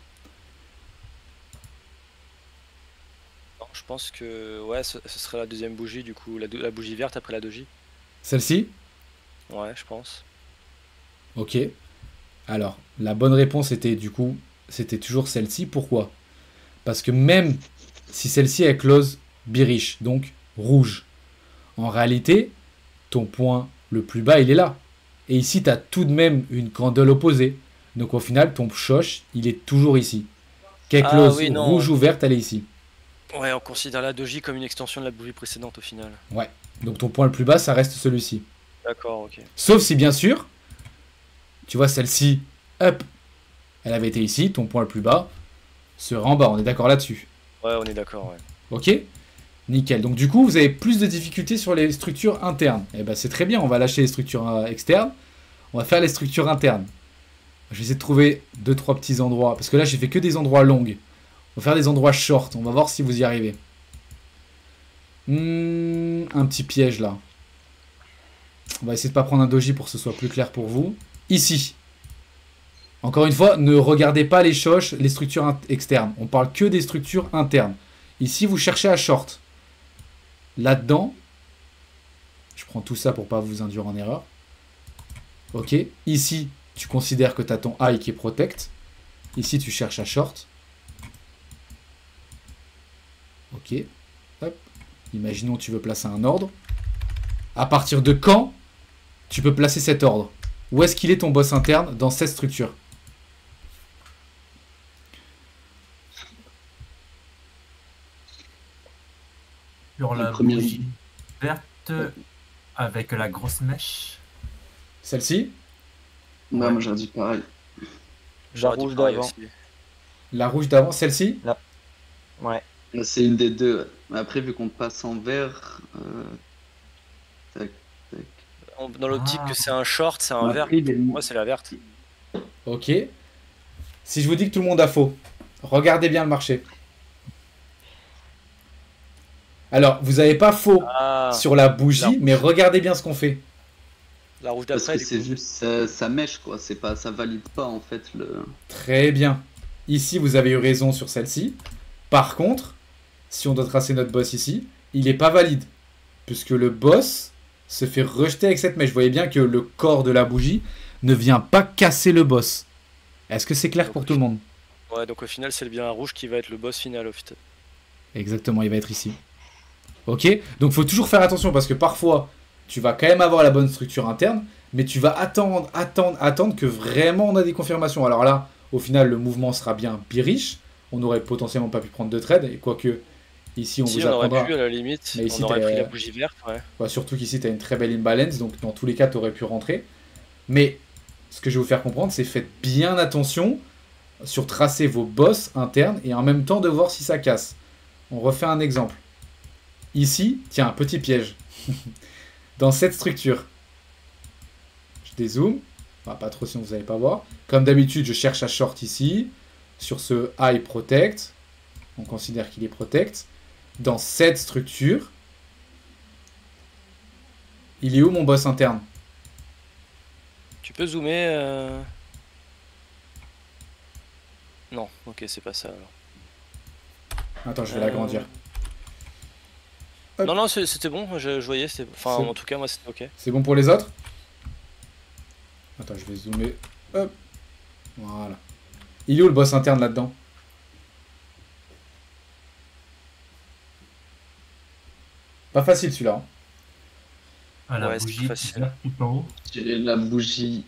Non, je pense que ouais, ce serait la deuxième bougie, du coup, la bougie verte après la doji. Celle-ci? Ouais, je pense. Ok. Alors, la bonne réponse était du coup, c'était toujours celle-ci. Pourquoi? Parce que même si celle-ci est close bearish, donc rouge, en réalité, ton point le plus bas, il est là. Et ici, tu as tout de même une candle opposée. Donc au final, ton choche, il est toujours ici. Qu'elle Ah close oui, non. rouge ou verte, elle est ici. Ouais, on considère la doji comme une extension de la bougie précédente au final. Ouais. Donc ton point le plus bas, ça reste celui-ci. D'accord, ok. Sauf si, bien sûr, tu vois, celle-ci, hop, elle avait été ici, ton point le plus bas serait en bas. On est d'accord là-dessus. Ouais, on est d'accord, ouais. Ok? Nickel. Donc du coup, vous avez plus de difficultés sur les structures internes. Et ben c'est très bien, on va lâcher les structures externes. On va faire les structures internes. Je vais essayer de trouver 2-3 petits endroits. Parce que là, j'ai fait que des endroits longs. On va faire des endroits short. On va voir si vous y arrivez. Un petit piège là. On va essayer de pas prendre un doji pour que ce soit plus clair pour vous. Ici. Encore une fois, ne regardez pas les choches, les structures externes. On parle que des structures internes. Ici, vous cherchez à short. Là-dedans, je prends tout ça pour pas vous induire en erreur. Ok. Ici, tu considères que tu as ton high qui est protect. Ici, tu cherches à short. Ok. Hop. Imaginons que tu veux placer un ordre. À partir de quand tu peux placer cet ordre? Où est-ce qu'il est ton boss interne dans cette structure? Sur la première bougie verte avec la grosse mèche. Celle-ci? Bah, Ouais. moi, j'aurais dit pareil. J'aurais dit rouge pareil d'avant. aussi. La rouge d'avant? Celle-ci? Ouais. Là, c'est une des deux. Ouais. Mais après, vu qu'on passe en vert. Tac, tac. Dans l'optique Ah. que c'est un short, c'est un vert. Après, il est- Moi, c'est la verte. Ok. Si je vous dis que tout le monde a faux, regardez bien le marché. Alors, vous n'avez pas faux Ah, sur la bougie, la rouge. mais regardez bien ce qu'on fait. la rouge Parce d'après, que du c'est coup. juste ça mèche, quoi. C'est pas, ça valide pas, en fait, le. Très bien. Ici, vous avez eu raison sur celle-ci. Par contre, si on doit tracer notre boss ici, il n'est pas valide. Puisque le boss se fait rejeter avec cette mèche. Vous voyez bien que le corps de la bougie ne vient pas casser le boss. Est-ce que c'est clair pour tout le monde? Ouais, donc au final, c'est bien la rouge qui va être le boss final au final. Exactement, il va être ici. Ok? Donc il faut toujours faire attention parce que parfois, tu vas quand même avoir la bonne structure interne, mais tu vas attendre que vraiment on a des confirmations. Alors là, au final, le mouvement sera bien biriche. On n'aurait potentiellement pas pu prendre de trade, et quoique ici on Si, vous on aurait apprendra. pu à la limite, Mais ici, on aurait t'as- pris la bougie verte, ouais. Ouais, surtout qu'ici, tu as une très belle imbalance, donc dans tous les cas, tu aurais pu rentrer. Mais ce que je vais vous faire comprendre, c'est faites bien attention sur tracer vos boss internes et en même temps de voir si ça casse. On refait un exemple. Ici, tiens, un petit piège. Dans cette structure, je dézoome. Enfin, pas trop sinon vous n'allez pas voir. Comme d'habitude, je cherche à short ici. Sur ce high protect. On considère qu'il est protect. Dans cette structure, il est où mon boss interne? Tu peux zoomer Non, ok, c'est pas ça alors. Attends, je vais l'agrandir. Hop. Non, non, c'était bon, je voyais, enfin C'est- en tout cas, moi c'était ok. C'est bon pour les autres? Attends, je vais zoomer. Hop. Voilà. Il est où le boss interne là-dedans? Pas facile celui-là. Hein. Ah, la Ouais, c'est bougie facile. verte tout en haut. J'ai la bougie.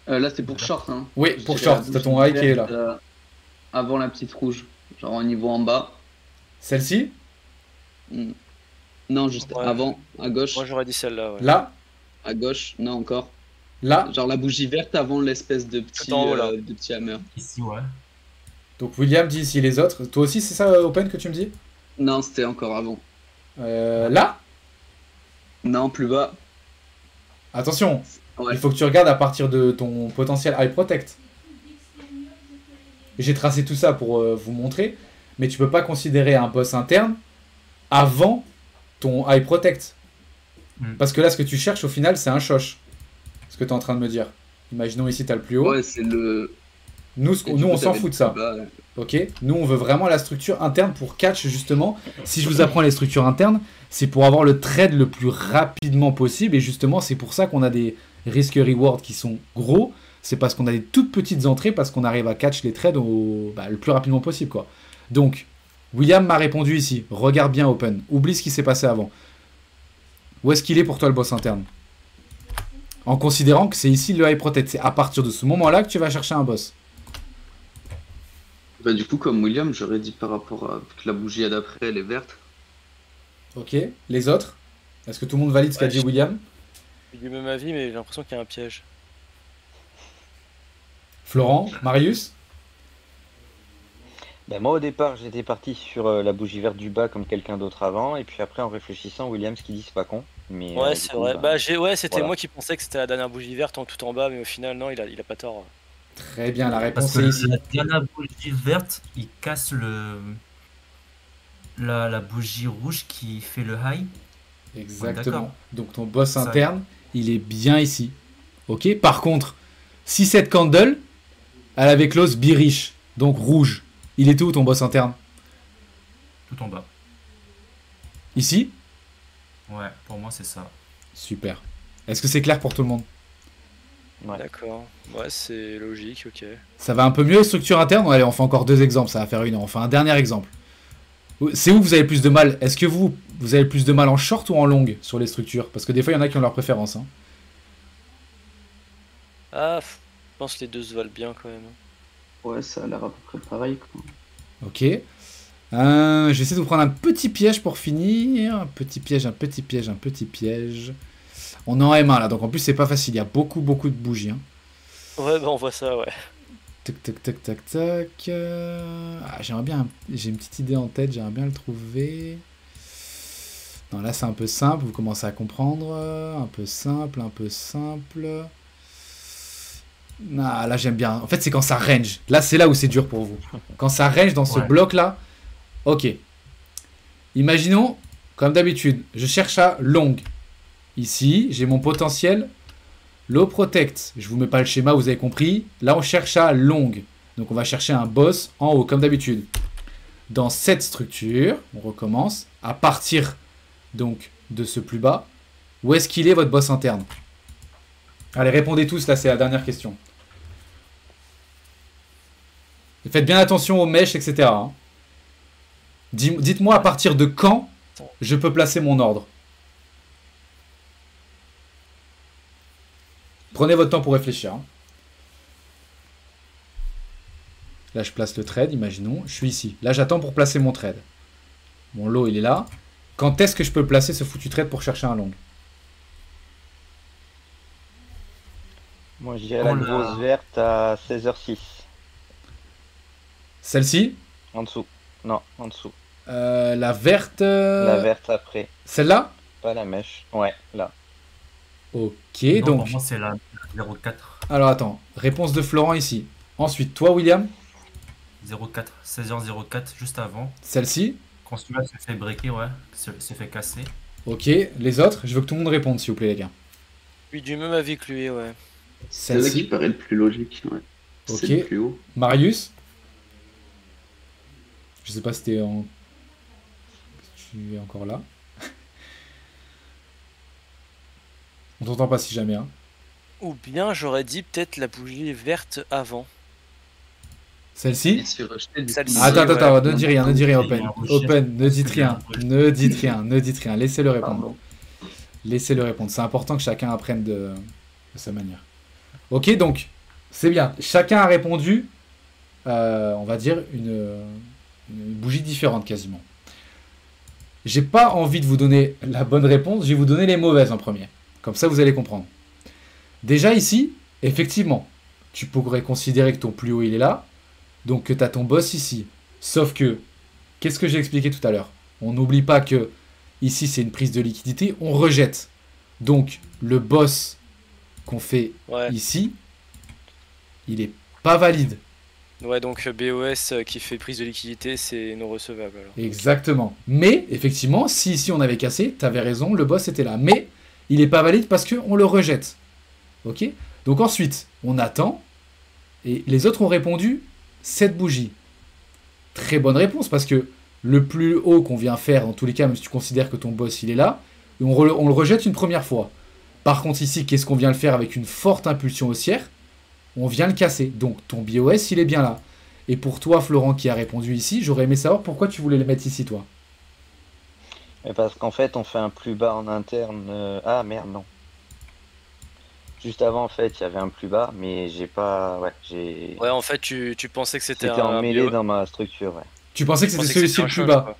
Là, c'est pour short. Hein. Oui, pour J'ai short, la t'as ton bougie high qui est là. verte, avant la petite rouge. Genre au niveau en bas. Celle-ci? Hmm. Non, juste Ouais. avant, à gauche. Moi j'aurais dit celle-là, ouais. Là? À gauche, non encore. Là? Genre la bougie verte avant l'espèce de petit, Tout en haut, là. de petit hammer. Ici, ouais. Donc William dit ici les autres. Toi aussi, c'est ça, Open, que tu me dis? Non, c'était encore avant. Là? Non, plus bas. Attention, Ouais. il faut que tu regardes à partir de ton potentiel high protect. J'ai tracé tout ça pour vous montrer, mais tu peux pas considérer un boss interne avant ton high protect. Parce que là, ce que tu cherches au final, c'est un shosh. Ce que tu es en train de me dire. Imaginons ici, tu as le plus haut. Ouais, c'est le. Nous, Et du nous coup, on s'en t'avais fout de le ça. plus bas, ouais. Ok? Nous, on veut vraiment la structure interne pour catch, justement. Si je vous apprends les structures internes, c'est pour avoir le trade le plus rapidement possible. Et justement, c'est pour ça qu'on a des risk-reward qui sont gros. C'est parce qu'on a des toutes petites entrées, parce qu'on arrive à catch les trades le plus rapidement possible, quoi. Donc, William m'a répondu ici. Regarde bien Open. Oublie ce qui s'est passé avant. Où est-ce qu'il est pour toi, le boss interne? En considérant que c'est ici le high protect. C'est à partir de ce moment-là que tu vas chercher un boss. Bah, du coup, comme William, j'aurais dit par rapport à que la bougie à d'après, elle est verte. Ok. Les autres? Est-ce que tout le monde valide ce qu'a Ouais, dit William? J'ai du même avis, mais j'ai l'impression qu'il y a un piège. Florent? Marius? Ben, moi, au départ, j'étais parti sur la bougie verte du bas comme quelqu'un d'autre avant, et puis après, en réfléchissant, William, ce qu'il dit, c'est pas con. Mais, Ouais, du c'est coup, vrai. bah, Ouais, c'était voilà. moi qui pensais que c'était la dernière bougie verte en tout en bas, mais au final, non, il a pas tort. Très bien, la Parce réponse que est ici. la dernière bougie verte, il casse la bougie rouge qui fait le high. Exactement. d'accord. Donc ton boss Ça, interne, il est bien ici. Ok. Par contre, si cette candle, elle avait close birish, donc rouge, il était où ton boss interne? Tout en bas. Ici? Ouais, pour moi, c'est ça. Super. Est-ce que c'est clair pour tout le monde? Ouais. D'accord. Ouais, c'est logique, ok. Ça va un peu mieux les structures internes? Allez, on fait encore 2 exemples, ça va faire 1 heure. On fait un dernier exemple. C'est où vous avez plus de mal? Est-ce que vous avez plus de mal en short ou en long sur les structures? Parce que des fois, il y en a qui ont leur préférence. Hein. Ah, je pense que les deux se valent bien quand même. Ouais, ça a l'air à peu près pareil, quoi. Ok. Je vais essayer de vous prendre un petit piège pour finir. Un petit piège, un petit piège, un petit piège. On est en M1 là, donc en plus c'est pas facile. Il y a beaucoup de bougies. Hein. Ouais, bah on voit ça, ouais. Tac, tac, tac, tac, tac. J'aimerais bien. J'ai une petite idée en tête, j'aimerais bien le trouver. Non, là c'est un peu simple, vous commencez à comprendre. Un peu simple, un peu simple. Ah, là j'aime bien. En fait, c'est quand ça range. Là, c'est là où c'est dur pour vous. Quand ça range dans ce Ouais. bloc-là. Ok. Imaginons, comme d'habitude, je cherche à long. Ici, j'ai mon potentiel low protect. Je vous mets pas le schéma, vous avez compris. Là, on cherche à long. Donc, on va chercher un boss en haut, comme d'habitude. Dans cette structure, on recommence. À partir donc de ce plus bas, où est-ce qu'il est votre boss interne? Allez, répondez tous, là, c'est la dernière question. Et faites bien attention aux mèches, etc. hein. Dites-moi à partir de quand je peux placer mon ordre. Prenez votre temps pour réfléchir. Hein. Là, je place le trade, imaginons. Je suis ici. Là, j'attends pour placer mon trade. Mon lot, il est là. Quand est-ce que je peux placer ce foutu trade pour chercher un long? Moi, je dirais la grosse verte à 16h06. Celle-ci? En dessous. Non, en dessous. La verte... La verte après. Celle-là? Pas la mèche. Ouais, là. Ok, Non, donc... pour moi, c'est la 04. Alors, attends. Réponse de Florent ici. Ensuite, toi, William? 04, 16h04, juste avant. Celle-ci? Quand celui-là se fait breaker, ouais, se fait casser. Ok, les autres? Je veux que tout le monde réponde, s'il vous plaît, les gars. Je suis du même avis que lui, ouais. C'est là qui Celle-ci? paraît le plus logique. Ouais. Ok. C'est le plus haut. Marius? Je sais pas si t'es en... Tu es encore là. On t'entend pas si jamais, hein. Ou bien j'aurais dit peut-être la bougie verte avant. Celle-ci? Il s'est rejeté du Celle-ci. coup. Attends, ouais. ne dis rien, ne dis rien, Il y a Open. un rejet. Open, ne dites Il y a un rien. rejet. Ne dites rien, ne dites rien. Laissez-le répondre. Pardon. Laissez-le répondre. C'est important que chacun apprenne de sa manière. Ok, donc, c'est bien. Chacun a répondu, on va dire, une bougie différente quasiment. J'ai pas envie de vous donner la bonne réponse, je vais vous donner les mauvaises en premier. Comme ça, vous allez comprendre. Déjà ici, effectivement, tu pourrais considérer que ton plus haut, il est là, donc que tu as ton boss ici. Sauf que, qu'est-ce que j'ai expliqué tout à l'heure? On n'oublie pas que ici, c'est une prise de liquidité, on rejette. Donc, le boss qu'on fait Ouais. ici, il est pas valide. Ouais, donc BOS qui fait prise de liquidité, c'est non recevable alors. Exactement. Mais, effectivement, si ici on avait cassé, tu avais raison, le boss était là. Mais, il n'est pas valide parce qu'on le rejette. Ok? Donc ensuite, on attend. Et les autres ont répondu cette bougie. Très bonne réponse parce que le plus haut qu'on vient faire, dans tous les cas, même si tu considères que ton boss il est là, on le rejette une première fois. Par contre, ici, qu'est-ce qu'on vient le faire avec une forte impulsion haussière? On vient le casser. Donc ton BOS, il est bien là. Et pour toi, Florent, qui a répondu ici, j'aurais aimé savoir pourquoi tu voulais le mettre ici, toi. Et parce qu'en fait, on fait un plus bas en interne. Ah merde, non. Juste avant, en fait, il y avait un plus bas, mais j'ai pas. Ouais, j'ai. Ouais, en fait, tu pensais que c'était C'était un emmêlé BO. dans ma structure, ouais. Tu pensais que Tu c'était pensais que celui-ci c'était le un plus change, bas?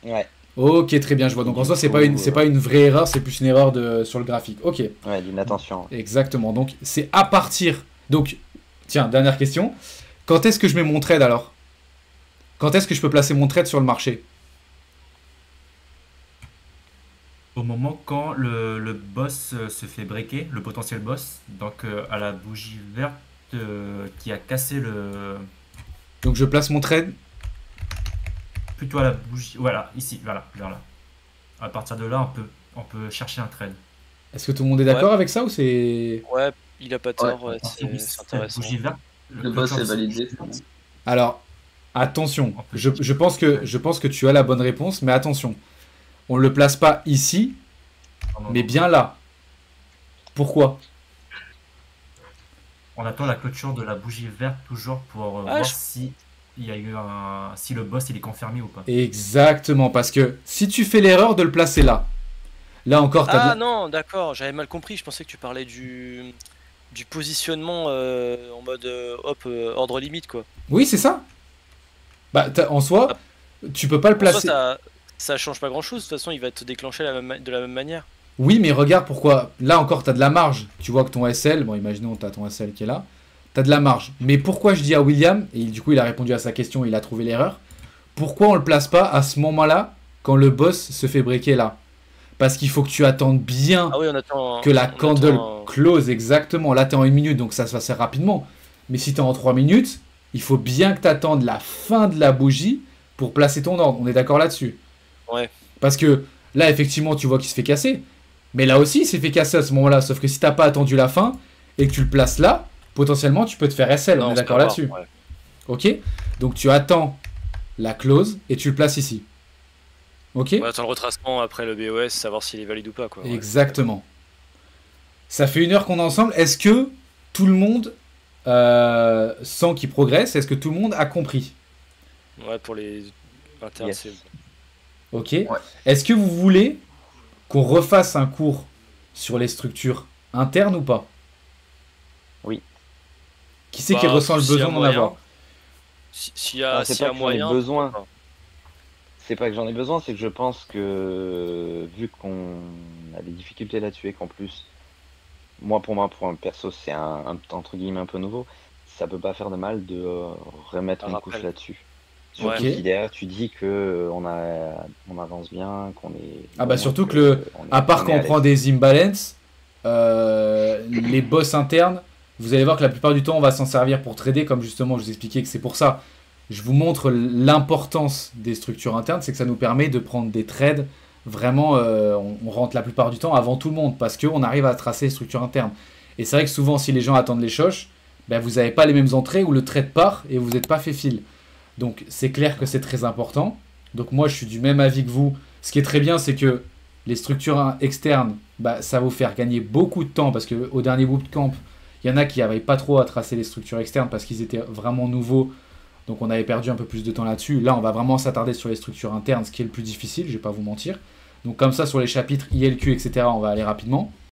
quoi. Ouais, Ok, très bien, je vois. Donc en soi, c'est pas une vraie erreur, c'est plus une erreur sur le graphique. Ok, ouais, d'inattention. Ouais. exactement. Donc c'est à partir. Donc, tiens, dernière question. Quand est-ce que je mets mon trade alors? Quand est-ce que je peux placer mon trade sur le marché? Au moment quand le boss se fait breaker, le potentiel boss, donc à la bougie verte qui a cassé le. Donc je place mon trade. Plutôt à la bougie. Voilà, ici, voilà, vers là. À partir de là, on peut chercher un trade. Est-ce que tout le monde est d'accord avec ça ou c'est... Ouais, il a pas tort, ouais, Partir de c'est cette intéressant. bougie verte, Le boss est validé. Alors, attention, je pense que tu as la bonne réponse, mais attention. On ne le place pas ici, mais bien là. Pourquoi? On attend la clôture de la bougie verte toujours pour voir si il y a eu si le boss il est confirmé ou pas. Exactement, parce que si tu fais l'erreur de le placer là, là encore, t'as Ah non, d'accord, j'avais mal compris, je pensais que tu parlais du positionnement en mode ordre limite quoi. Oui, c'est ça. Bah, en soi, tu peux pas le En soi, placer. ça change pas grand chose, de toute façon il va te déclencher de la même manière. Oui, mais regarde pourquoi. Là encore, tu as de la marge. Tu vois que ton SL, bon, imaginons tu as ton SL qui est là, tu as de la marge. Mais pourquoi je dis à William, et du coup il a répondu à sa question, il a trouvé l'erreur, pourquoi on le place pas à ce moment-là, quand le boss se fait breaker là? Parce qu'il faut que tu attendes bien Ah oui, on attend que la on candle attend close exactement. Là, tu es en 1 minute, donc ça se passe rapidement. Mais si tu es en 3 minutes, il faut bien que tu attendes la fin de la bougie pour placer ton ordre. On est d'accord là-dessus? Ouais. Parce que là, effectivement, tu vois qu'il se fait casser. Mais là aussi, il s'est fait casser à ce moment-là. Sauf que si t'as pas attendu la fin et que tu le places là, potentiellement, tu peux te faire SL. Non, On est c'est d'accord pas là-dessus? grave, ouais. Ok? Donc tu attends la close et tu le places ici. Ok? On attend le retracement après le BOS, savoir s'il est valide ou pas quoi. Ouais. Exactement. Ça fait 1 heure qu'on est ensemble. Est-ce que tout le monde sent qu'il progresse? Est-ce que tout le monde a compris? Ouais, pour les. Interne, Yes. c'est Ok. Est-ce que vous voulez qu'on refasse un cours sur les structures internes ou pas? Oui. Qui c'est qui ressent le s'il y a besoin d'en moyen. avoir? S'il y a, Non, c'est s'il y pas a que j'en ai moyen. besoin. pourquoi C'est pas que j'en ai besoin, c'est que je pense que vu qu'on a des difficultés là-dessus et qu'en plus, pour un perso, c'est entre guillemets un peu nouveau, ça peut pas faire de mal de remettre Un une rappel. couche là-dessus. Ouais. Surtout Ok. si derrière tu dis que on avance bien, qu'on est. Ah bah bon, surtout que à part on est quand à on prend l'aise. des imbalances, les boss internes, vous allez voir que la plupart du temps on va s'en servir pour trader, comme justement je vous expliquais que c'est pour ça. Je vous montre l'importance des structures internes, c'est que ça nous permet de prendre des trades vraiment, on rentre la plupart du temps avant tout le monde parce qu'on arrive à tracer les structures internes. Et c'est vrai que souvent si les gens attendent les choches, ben, vous n'avez pas les mêmes entrées où le trade part et vous n'êtes pas fait fil. Donc c'est clair que c'est très important. Donc moi je suis du même avis que vous. Ce qui est très bien c'est que les structures externes, bah, ça va vous faire gagner beaucoup de temps parce qu'au dernier bootcamp, il y en a qui n'avaient pas trop à tracer les structures externes parce qu'ils étaient vraiment nouveaux. Donc on avait perdu un peu plus de temps là-dessus. Là on va vraiment s'attarder sur les structures internes, ce qui est le plus difficile, je ne vais pas vous mentir. Donc comme ça sur les chapitres ILQ, etc., on va aller rapidement.